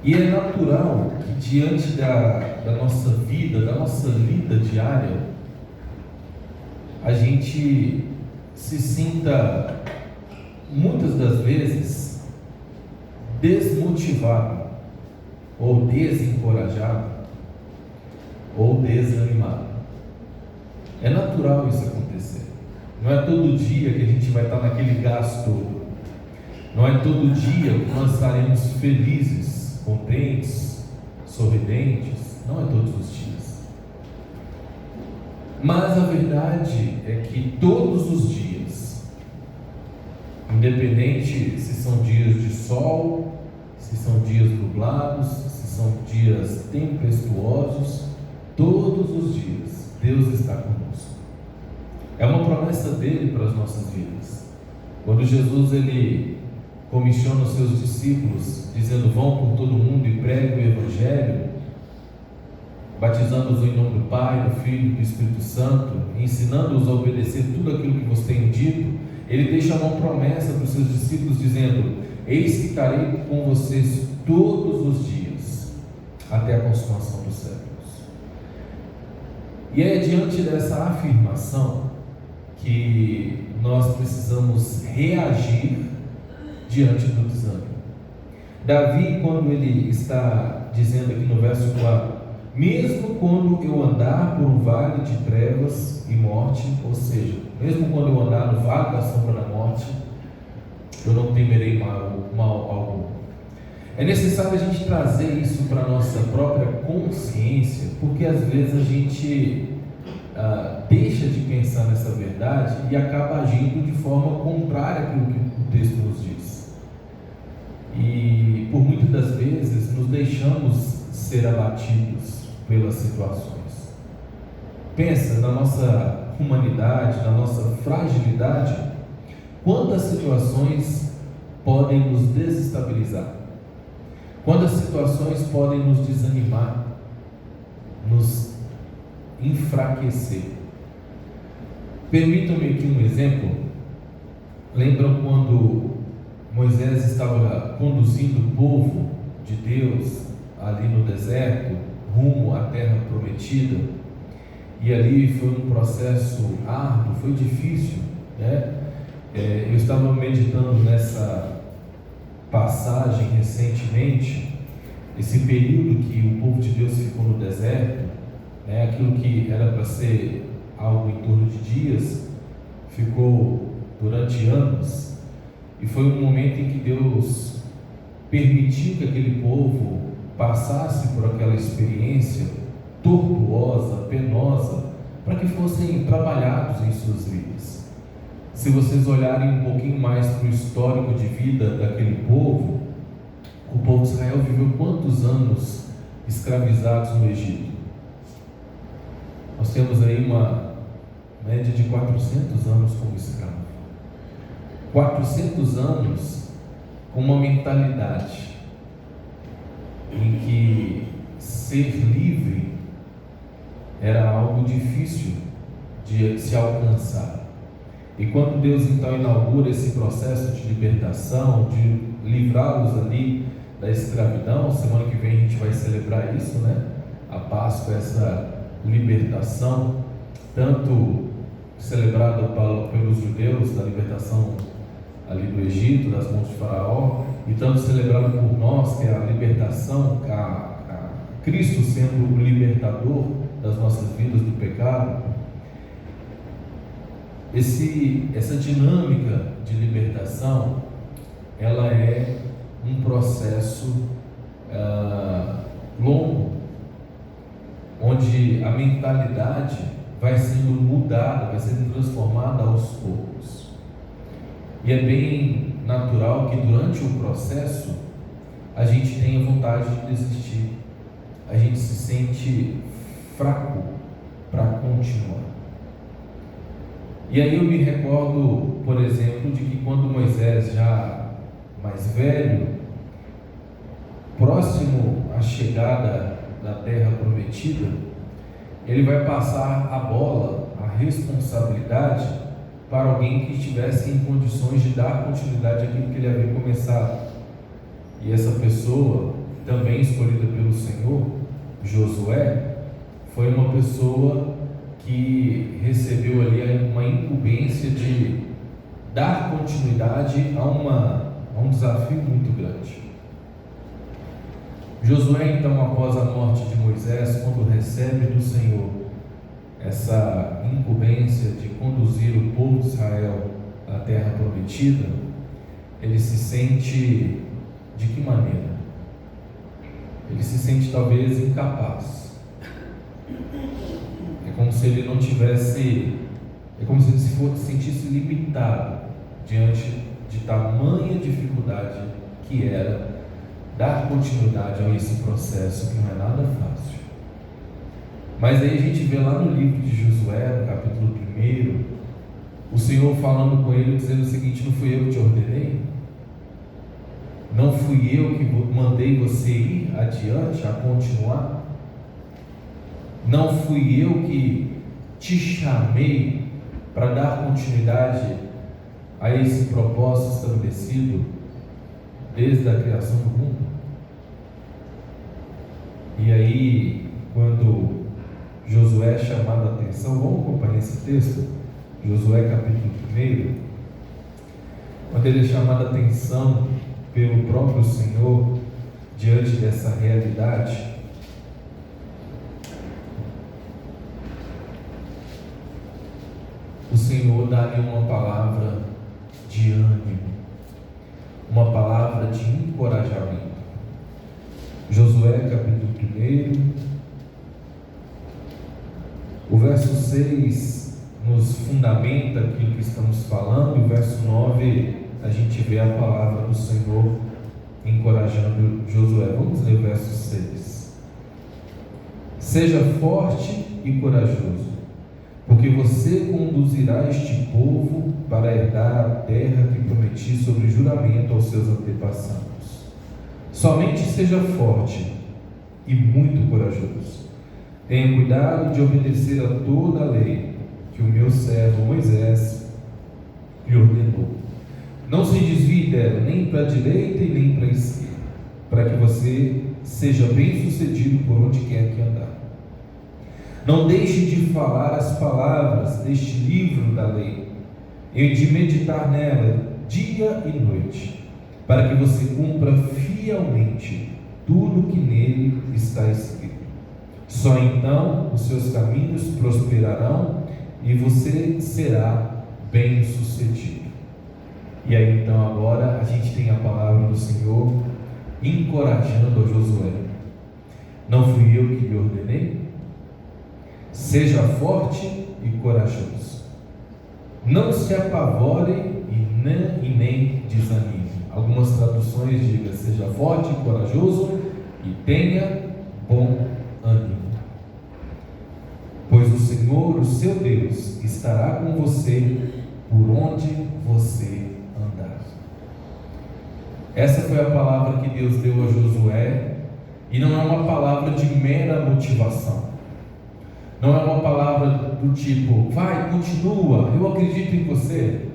E é natural que diante da nossa vida, da nossa lida diária, a gente se sinta, muitas das vezes, desmotivado, ou desencorajado, ou desanimado. É natural isso acontecer. Não é todo dia que a gente vai estar naquele gás todo. Não é todo dia que nós estaremos felizes, contentes, sorridentes. Não é todos os dias. Mas a verdade é que todos os dias, independente se são dias de sol, se são dias nublados, se são dias tempestuosos, todos os dias Deus está conosco. É uma promessa dele para as nossas vidas. Quando Jesus ele comissiona os seus discípulos, dizendo: vão por todo mundo e preguem o Evangelho, batizando-os em nome do Pai, do Filho e do Espírito Santo, ensinando-os a obedecer tudo aquilo que vos tenho dito, ele deixa uma promessa para os seus discípulos, dizendo: eis que estarei com vocês todos os dias, até a consumação dos séculos. E é diante dessa afirmação que nós precisamos reagir diante do desânimo. Davi, quando ele está dizendo aqui no verso 4, mesmo quando eu andar por um vale de trevas e morte, ou seja, mesmo quando eu andar no vale da sombra da morte, eu não temerei mal algum. É necessário a gente trazer isso para a nossa própria consciência, porque às vezes a gente deixa de pensar nessa verdade e acaba agindo de forma contrária àquilo que o texto nos diz. E por muitas das vezes nos deixamos ser abatidos pelas situações. Pensa na nossa humanidade, na nossa fragilidade, quantas situações podem nos desestabilizar, quantas situações podem nos desanimar, nos enfraquecer. Permitam-me aqui um exemplo. Lembram quando Moisés estava conduzindo o povo de Deus ali no deserto, rumo à terra prometida, e ali foi um processo árduo, foi difícil, né? Eu estava meditando nessa passagem recentemente, esse período que o povo de Deus ficou no deserto, né? Aquilo que era para ser algo em torno de dias, ficou durante anos, e foi um momento em que Deus permitiu que aquele povo passasse por aquela experiência tortuosa, penosa, para que fossem trabalhados em suas vidas. Se vocês olharem um pouquinho mais para o histórico de vida daquele povo, o povo de Israel viveu quantos anos escravizados no Egito? Nós temos aí uma média de 400 anos como escravo. 400 anos com uma mentalidade em que ser livre era algo difícil de se alcançar. E quando Deus então inaugura esse processo de libertação, de livrá-los ali da escravidão, semana que vem a gente vai celebrar isso, né? A Páscoa, essa libertação, tanto celebrada pelos judeus, da libertação ali do Egito, das mãos de Faraó, e tanto celebrada por nós, que é a libertação, a Cristo sendo o libertador das nossas vidas do pecado. Essa dinâmica de libertação, ela é um processo longo, onde a mentalidade vai sendo mudada, vai sendo transformada aos poucos. E é bem natural que durante o processo a gente tenha vontade de desistir, a gente se sente fraco para continuar. E aí eu me recordo, por exemplo, de que quando Moisés, já mais velho, próximo à chegada da terra prometida, ele vai passar a bola, a responsabilidade, para alguém que estivesse em condições de dar continuidade àquilo que ele havia começado. E essa pessoa, também escolhida pelo Senhor, Josué, foi uma pessoa que recebeu ali uma incumbência de dar continuidade a um desafio muito grande. Josué, então, após a morte de Moisés, quando recebe do Senhor essa incumbência de conduzir o povo de Israel à terra prometida, ele se sente de que maneira? Ele se sente talvez incapaz. É como se ele não tivesse, é como se ele se sentisse limitado diante de tamanha dificuldade que era dar continuidade a esse processo que não é nada fácil. Mas aí a gente vê lá no livro de Josué, no capítulo 1, o Senhor falando com ele, dizendo o seguinte: não fui eu que te ordenei? Não fui eu que mandei você ir adiante, a continuar? Não fui eu que te chamei para dar continuidade a esse propósito estabelecido desde a criação do mundo? E aí, quando Josué é chamado a atenção. Vamos acompanhar esse texto? Josué capítulo 1, quando ele é chamado a atenção pelo próprio Senhor diante dessa realidade. O Senhor dá-lhe uma palavra de ânimo, uma palavra de encorajamento. Josué capítulo 1, o verso 6 nos fundamenta aquilo que estamos falando, e o verso 9 a gente vê a palavra do Senhor encorajando Josué. Vamos ler o verso 6. Seja forte e corajoso, porque você conduzirá este povo para herdar a terra que prometi sobre juramento aos seus antepassados. Somente seja forte e muito corajoso. Tenha cuidado de obedecer a toda a lei que o meu servo Moisés lhe ordenou. Não se desvie dela nem para a direita e nem para a esquerda, para que você seja bem sucedido por onde quer que andar. Não deixe de falar as palavras deste livro da lei e de meditar nela dia e noite, para que você cumpra fielmente tudo que nele está escrito. Só então os seus caminhos prosperarão e você será bem sucedido. E aí então agora a gente tem a palavra do Senhor encorajando a Josué. Não fui eu que lhe ordenei? Seja forte e corajoso. Não se apavore e nem desanime. Algumas traduções dizem: seja forte e corajoso e tenha bom ânimo. Pois o Senhor, o seu Deus, estará com você por onde você andar. Essa foi a palavra que Deus deu a Josué, e não é uma palavra de mera motivação. Não é uma palavra do tipo, vai, continua, eu acredito em você.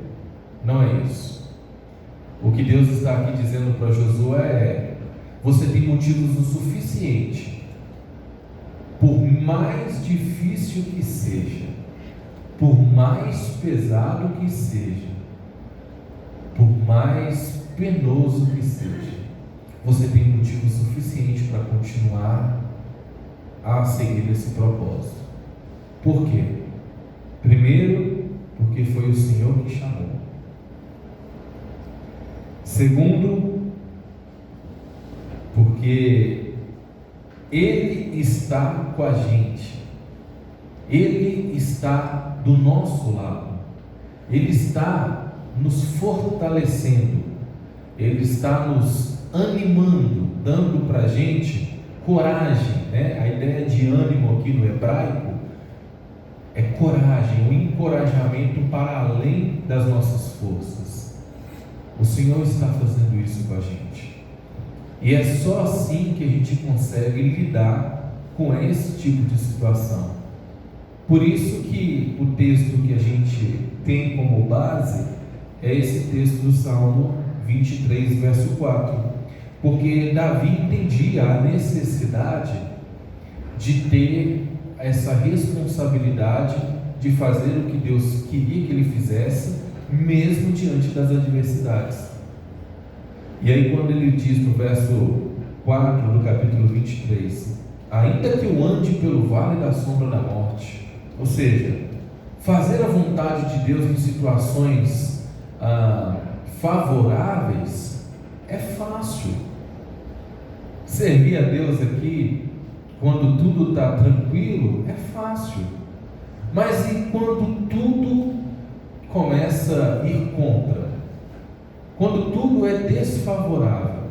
Não é isso. O que Deus está aqui dizendo para Josué é: você tem motivos o suficiente, por mais difícil que seja, por mais pesado que seja, por mais penoso que seja, você tem motivo suficiente para continuar a seguir esse propósito. Por quê? Primeiro, porque foi o Senhor que chamou. Segundo, porque Ele está com a gente. Ele está do nosso lado. Ele está nos fortalecendo. Ele está nos animando, dando para a gente coragem, né? A ideia de ânimo aqui no hebraico é coragem, um encorajamento para além das nossas forças. O Senhor está fazendo isso com a gente. E é só assim que a gente consegue lidar com esse tipo de situação. Por isso que o texto que a gente tem como base é esse texto do Salmo 23, verso 4. Porque Davi entendia a necessidade de ter essa responsabilidade de fazer o que Deus queria que ele fizesse, mesmo diante das adversidades. E aí quando ele diz no verso 4 do capítulo 23, ainda que eu ande pelo vale da sombra da morte, ou seja, fazer a vontade de Deus em situações favoráveis é fácil. Servir a Deus aqui quando tudo está tranquilo é fácil, mas e quando tudo começa a ir contra? Quando tudo é desfavorável,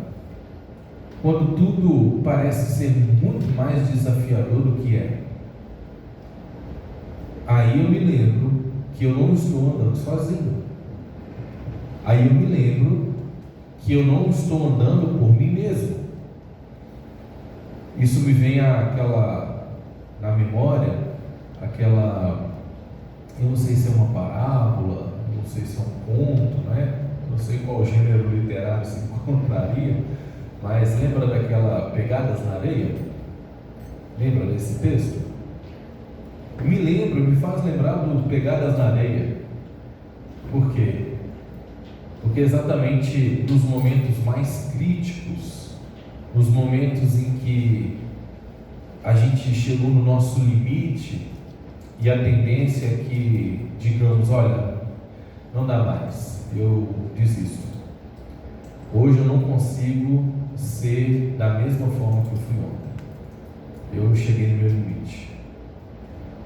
quando tudo parece ser muito mais desafiador do que é, aí eu me lembro que eu não estou andando sozinho. Aí eu me lembro que eu não estou andando por mim mesmo. Isso me vem na memória, eu não sei se é uma parábola, não sei se é um conto, né? Não sei qual gênero literário se encontraria, mas lembra daquela Pegadas na Areia? Lembra desse texto? me faz lembrar do Pegadas na Areia. Por quê? Porque exatamente nos momentos mais críticos, nos momentos em que a gente chegou no nosso limite e a tendência é que digamos, olha, não dá mais, eu desisto. Hoje eu não consigo ser da mesma forma que eu fui ontem. Eu cheguei no meu limite.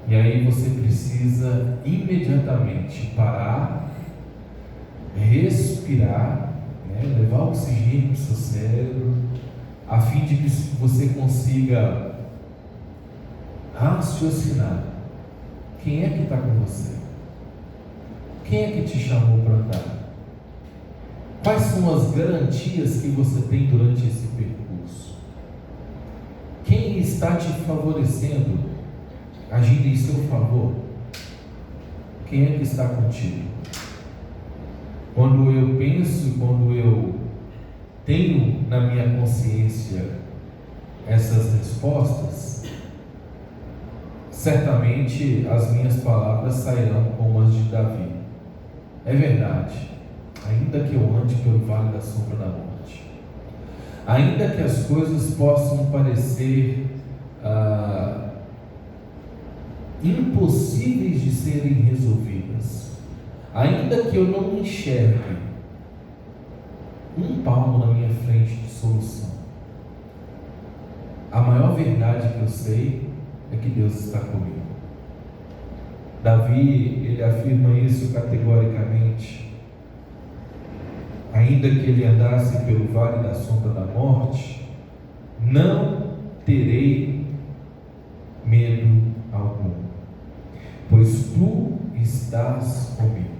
E aí você precisa imediatamente parar, respirar, né, levar oxigênio para o seu cérebro, a fim de que você consiga raciocinar. Quem é que está com você? Quem é que te chamou para andar? Quais são as garantias que você tem durante esse percurso? Quem está te favorecendo, agindo em seu favor? Quem é que está contigo? Quando eu penso, quando eu tenho na minha consciência essas respostas, certamente as minhas palavras sairão como as de Davi. É verdade, ainda que eu ande pelo vale da sombra da morte, ainda que as coisas possam parecer impossíveis de serem resolvidas, ainda que eu não enxergue um palmo na minha frente de solução, a maior verdade que eu sei é que Deus está comigo. Davi, ele afirma isso categoricamente. Ainda que ele andasse pelo vale da sombra da morte, não terei medo algum, pois tu estás comigo.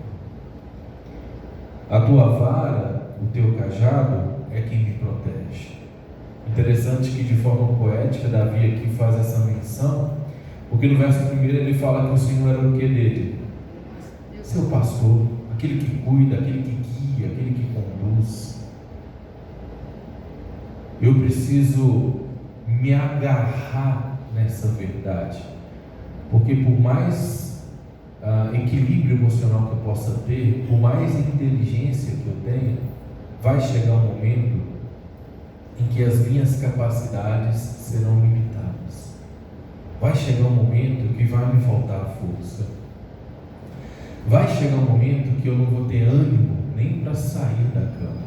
A tua vara, o teu cajado é quem me protege. Interessante que de forma poética Davi aqui faz essa menção, porque no verso 1 ele fala que o Senhor era o que dele? Seu pastor, aquele que cuida, aquele que guia, aquele que conduz. Eu preciso me agarrar nessa verdade, porque por mais equilíbrio emocional que eu possa ter, por mais inteligência que eu tenha, vai chegar um momento em que as minhas capacidades serão limitadas. Vai chegar um momento que vai me faltar força. Vai chegar um momento que eu não vou ter ânimo nem para sair da cama.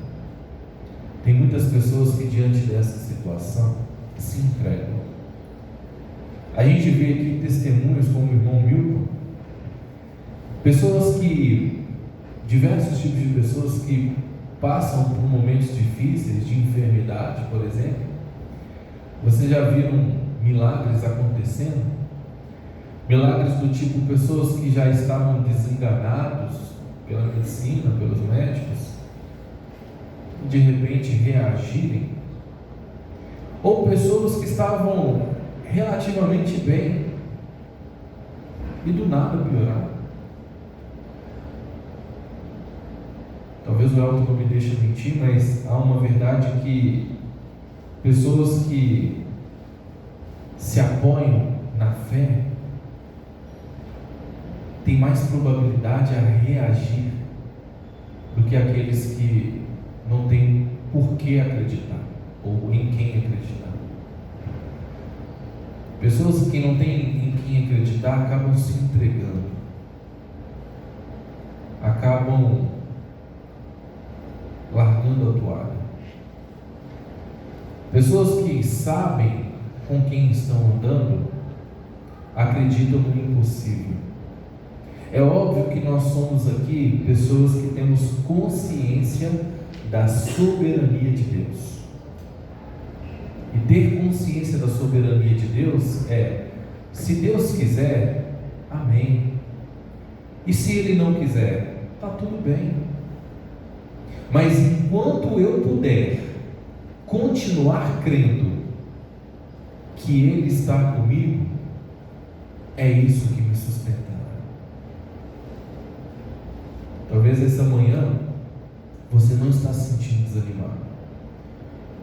Tem muitas pessoas que diante dessa situação se entregam. A gente vê aqui testemunhos como o irmão Milton, diversos tipos de pessoas que passam por momentos difíceis de enfermidade, por exemplo. Vocês já viram milagres acontecendo? Milagres do tipo pessoas que já estavam desenganados pela medicina, pelos médicos, de repente reagirem, ou pessoas que estavam relativamente bem e do nada piorar. Talvez o Elton não me deixe mentir, mas há uma verdade que pessoas que se apoiam na fé têm mais probabilidade a reagir do que aqueles que não têm por que acreditar ou em quem acreditar. Pessoas que não têm em quem acreditar acabam se entregando, acabam largando a toalha. Pessoas que sabem com quem estão andando acreditam no impossível. É óbvio que nós somos aqui pessoas que temos consciência da soberania de Deus. E ter consciência da soberania de Deus é: se Deus quiser, amém. E se Ele não quiser, está tudo bem. Mas enquanto eu puder continuar crendo que Ele está comigo, é isso que me sustentará. Talvez essa manhã você não está se sentindo desanimado.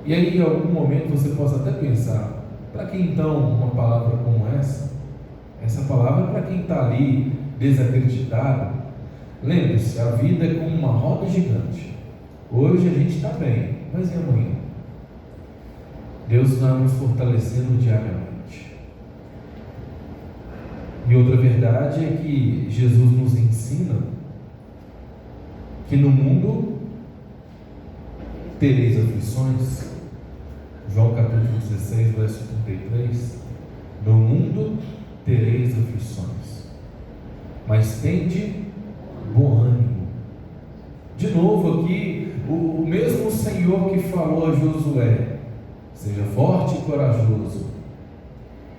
E aí em algum momento você possa até pensar: para que então uma palavra como essa? Essa palavra é para quem está ali desacreditado. Lembre-se, a vida é como uma roda gigante. Hoje a gente está bem, mas e amanhã? Deus está nos fortalecendo diariamente. E outra verdade é que Jesus nos ensina que no mundo tereis aflições. João capítulo 16, verso 33. No mundo tereis aflições, mas tende bom ânimo. De novo aqui, o mesmo Senhor que falou a Josué: seja forte e corajoso,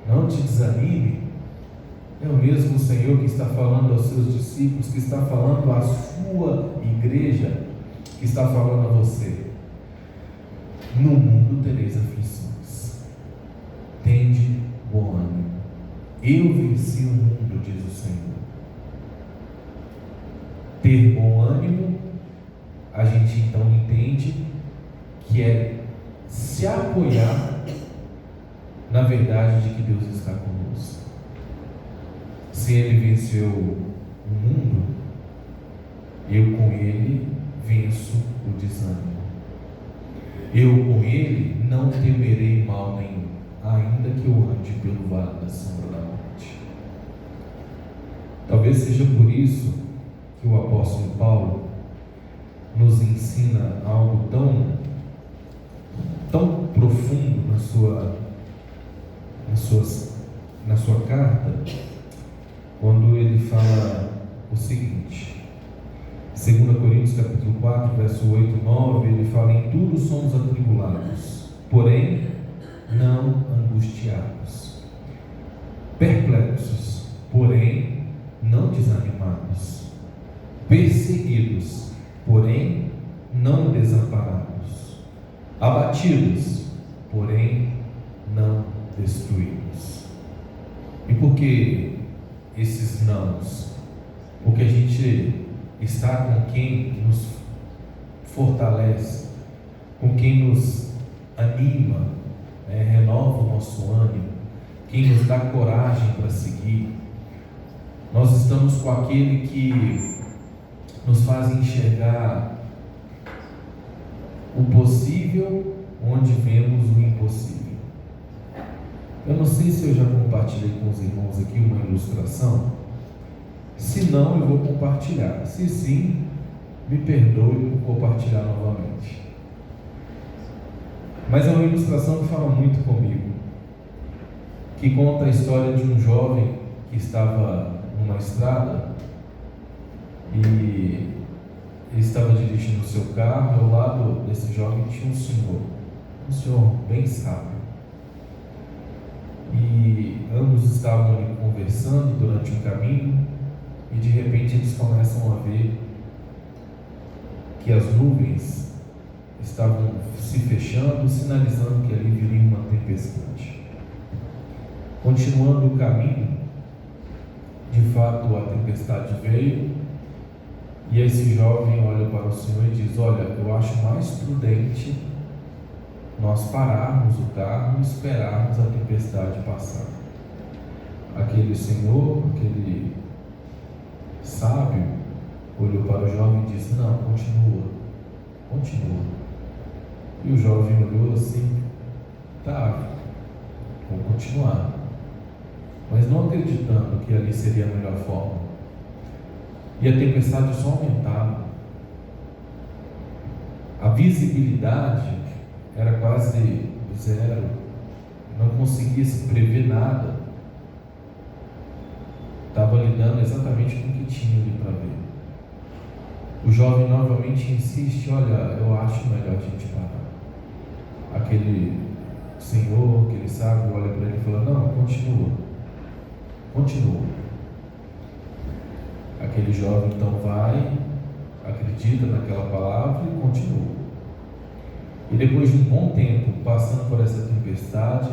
não te desanime. É o mesmo Senhor que está falando aos seus discípulos, que está falando à sua igreja, que está falando a você: no mundo tereis aflições, tende bom ânimo, eu venci o mundo, diz o Senhor. Ter bom ânimo, a gente então entende que é se apoiar na verdade de que Deus está conosco. Se Ele venceu o mundo, eu com Ele venço o desânimo. Eu com Ele não temerei mal nenhum, ainda que eu ande pelo vale da sombra da morte. Talvez seja por isso que o apóstolo Paulo nos ensina algo tão profundo na sua carta, quando ele fala o seguinte: 2 Coríntios capítulo 4, verso 8 e 9, ele fala: em tudo somos atribulados, porém não angustiados, perplexos, porém não desanimados, perseguidos, porém não desamparados, abatidos, porém não destruídos. E por que esses nãos? Porque a gente está com quem nos fortalece, com quem nos anima, renova o nosso ânimo, quem nos dá coragem para seguir. Nós estamos com aquele que nos faz enxergar o possível onde vemos o impossível. Eu não sei se eu já compartilhei com os irmãos aqui uma ilustração. Se não, eu vou compartilhar. Se sim, me perdoe por compartilhar novamente. Mas é uma ilustração que fala muito comigo, que conta a história de um jovem que estava numa estrada e ele estava dirigindo o seu carro. Ao lado desse jovem tinha um senhor bem sábio, e ambos estavam ali conversando durante um caminho, e de repente eles começam a ver que as nuvens estavam se fechando, sinalizando que ali viria uma tempestade. Continuando o caminho, de fato a tempestade veio, e esse jovem olha para o Senhor e diz: olha, eu acho mais prudente nós pararmos o carro e esperarmos a tempestade passar. Aquele senhor, aquele sábio, olhou para o jovem e disse: não, continua. E o jovem olhou assim: tá, vou continuar, mas não acreditando que ali seria a melhor forma. E a tempestade só aumentava. A visibilidade era quase zero, não conseguia se prever nada. Estava lidando exatamente com o que tinha ali para ver. O jovem novamente insiste: olha, eu acho melhor a gente parar. Aquele senhor, aquele sábio, olha para ele e fala: não, continua. Aquele jovem então vai, acredita naquela palavra e continua. E depois de um bom tempo passando por essa tempestade,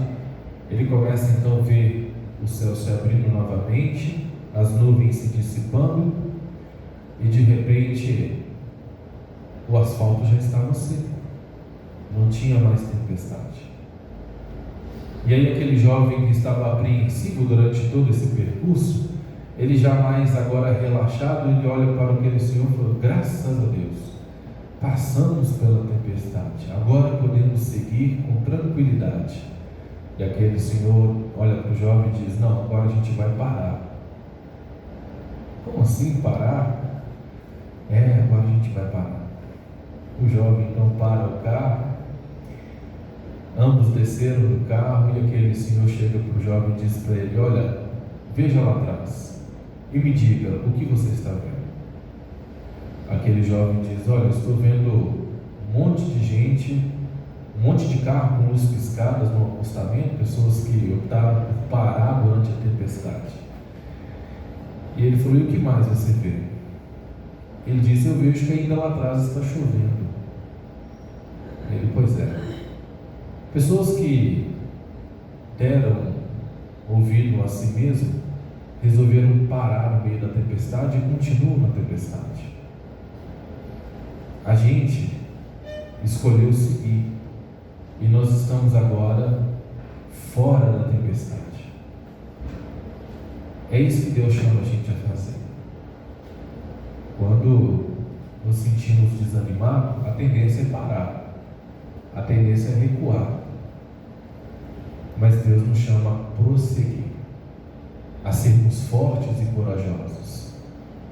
ele começa então a ver o céu se abrindo novamente, as nuvens se dissipando, e de repente o asfalto já estava seco, não tinha mais tempestade. E aí aquele jovem que estava apreensivo durante todo esse percurso, ele jamais agora relaxado, ele olha para aquele senhor e fala: graças a Deus, passamos pela tempestade, agora podemos seguir com tranquilidade. E aquele senhor olha para o jovem e diz: não, agora a gente vai parar. Como assim parar? Agora a gente vai parar. O jovem então para o carro, ambos desceram do carro e aquele senhor chega para o jovem e diz para ele: olha, veja lá atrás e me diga o que você está vendo. Aquele jovem diz: olha, estou vendo um monte de gente, um monte de carro com luzes piscadas no acostamento, pessoas que optaram por parar durante a tempestade. E ele falou: e o que mais você vê? Ele disse: eu vejo que ainda lá atrás está chovendo. Ele: pois é. Pessoas que deram ouvido a si mesmo resolveram parar no meio da tempestade e continuam na tempestade. A gente escolheu seguir e nós estamos agora fora da tempestade. É isso que Deus chama a gente a fazer. Quando nos sentimos desanimados, a tendência é parar, a tendência é recuar. Mas Deus nos chama a prosseguir, a sermos fortes e corajosos,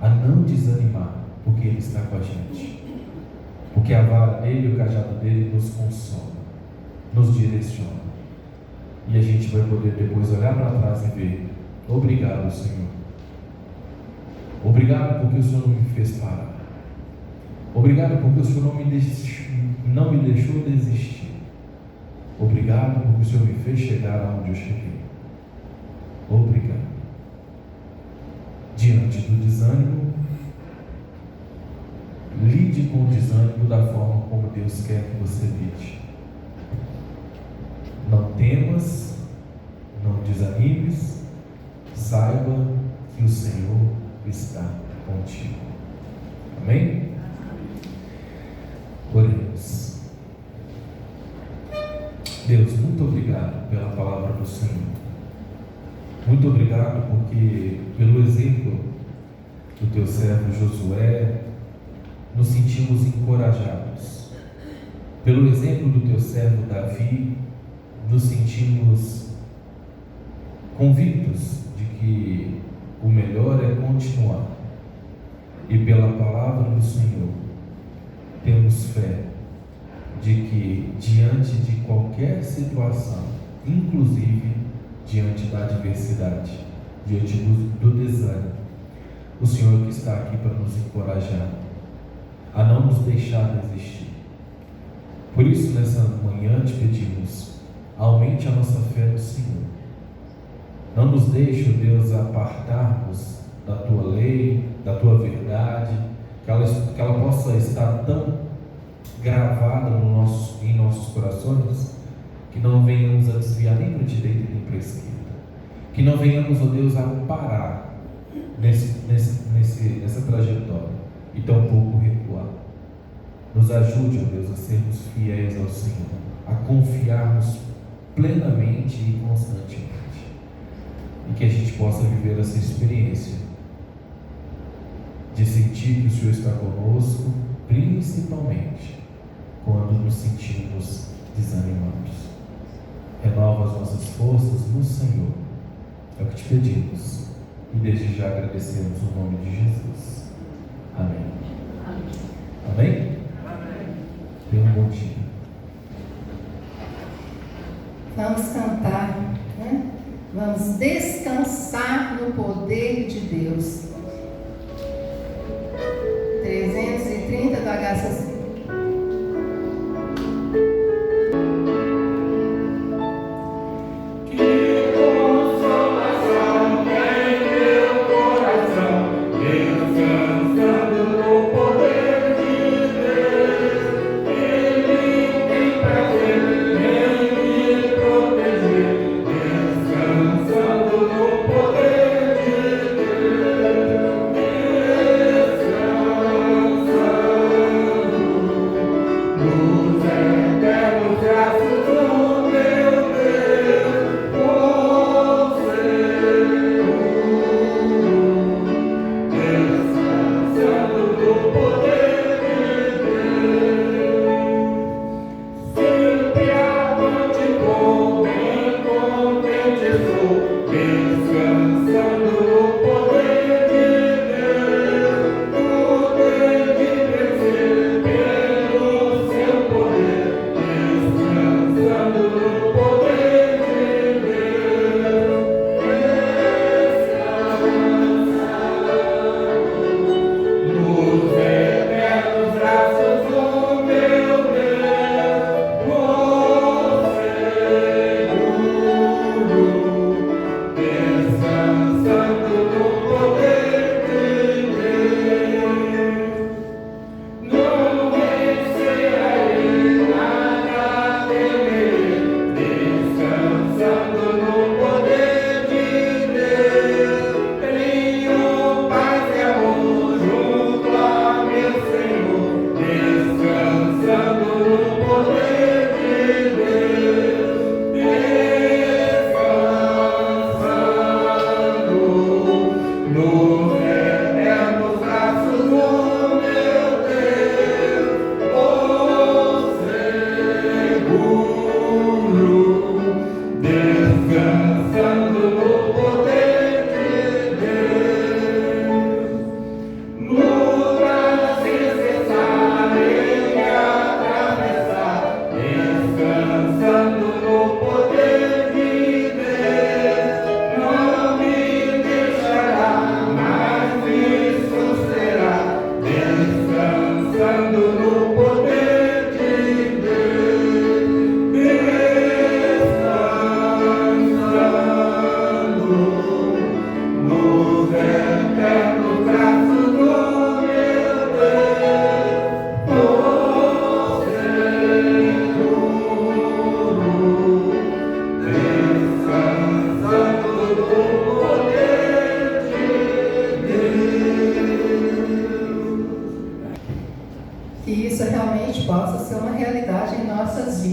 a não desanimar, porque Ele está com a gente, porque a vara dele e o cajado dele nos consola, nos direciona, e a gente vai poder depois olhar para trás e ver: obrigado, Senhor. Obrigado porque o Senhor não me fez parar. Obrigado porque o Senhor não me deixou desistir. Obrigado porque o Senhor me fez chegar aonde eu cheguei. Obrigado. Diante do desânimo, lide com o desânimo da forma como Deus quer que você lide. Não temas, não desanimes, saiba que o Senhor está contigo. Amém? Oremos. Deus, muito obrigado pela palavra do Senhor. Muito obrigado porque, pelo exemplo do teu servo Josué, nos sentimos encorajados. Pelo exemplo do teu servo Davi, nos sentimos convictos de que o melhor é continuar. E pela palavra do Senhor, temos fé de que diante de qualquer situação, inclusive diante da adversidade, diante do desânimo, o Senhor que está aqui para nos encorajar a não nos deixar desistir. Por isso, nessa manhã te pedimos: aumente a nossa fé no Senhor. Não nos deixe, ó Deus, apartarmos da tua lei, da tua verdade, que ela possa estar tão gravada em nossos corações, que não venhamos a desviar nem para a direita nem para a esquerda, que não venhamos, ó Deus, a parar nessa trajetória e tampouco recuar. Nos ajude, ó Deus, a sermos fiéis ao Senhor, a confiarmos plenamente e constantemente, e que a gente possa viver essa experiência de sentir que o Senhor está conosco, principalmente quando nos sentimos desanimados. Renova as nossas forças no Senhor. É o que te pedimos e desde já agradecemos o nome de Jesus. Amém. Amém? Tenha um bom dia. Vamos cantar, né? Vamos descansar no poder de Deus. 330 do HCC. Descansando no poder de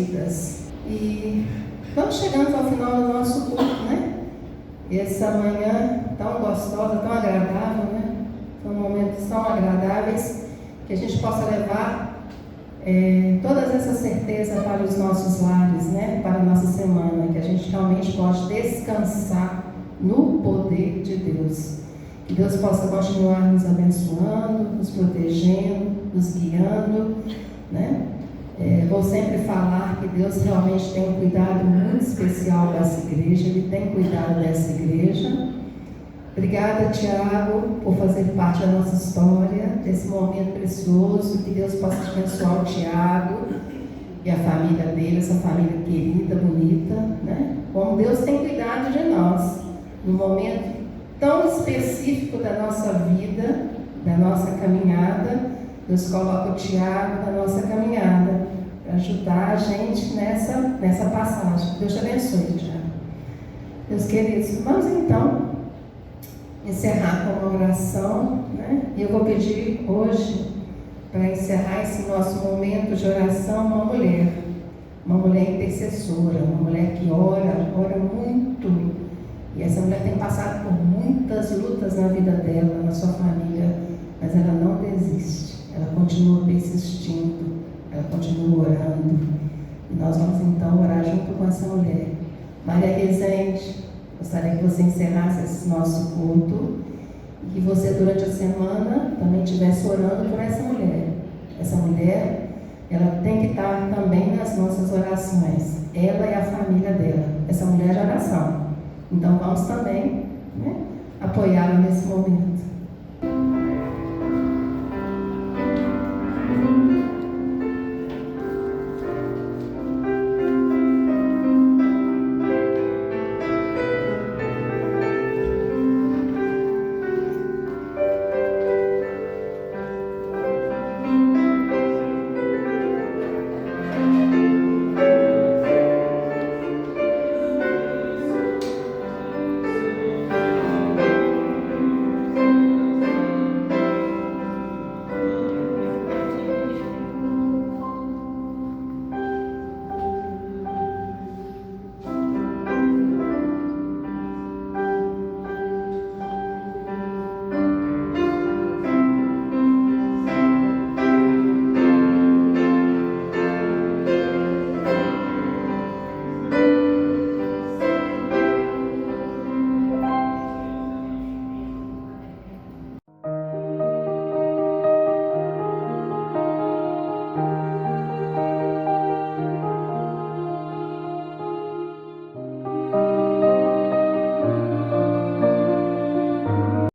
vidas. E vamos chegando ao final do nosso culto, né? Essa manhã tão gostosa, tão agradável, né? São momentos tão agradáveis que a gente possa levar todas essas certezas para os nossos lares, né? Para a nossa semana, que a gente realmente pode descansar no poder de Deus. Que Deus possa continuar nos abençoando, nos protegendo, nos guiando, né? Vou sempre falar que Deus realmente tem um cuidado muito especial dessa igreja, Ele tem cuidado dessa igreja. Obrigada, Tiago, por fazer parte da nossa história, desse momento precioso. Que Deus possa abençoar o Tiago e a família dele, essa família querida, bonita, né? Como Deus tem cuidado de nós, no momento tão específico da nossa vida, da nossa caminhada. Deus coloca o Tiago na nossa caminhada para ajudar a gente nessa passagem. Deus te abençoe, Tiago. Meus queridos, vamos então encerrar com uma oração, né? E eu vou pedir hoje, para encerrar esse nosso momento de oração, uma mulher intercessora, uma mulher que ora muito. E essa mulher tem passado por muitas lutas na vida dela, na sua família, mas ela não desiste. Ela continua persistindo, ela continua orando. E nós vamos então orar junto com essa mulher. Maria Rezende, gostaria que você encerrasse esse nosso culto e que você durante a semana também estivesse orando por essa mulher. Essa mulher, ela tem que estar também nas nossas orações. Ela e a família dela. Essa mulher de oração. Então vamos também, né, apoiá-la nesse momento.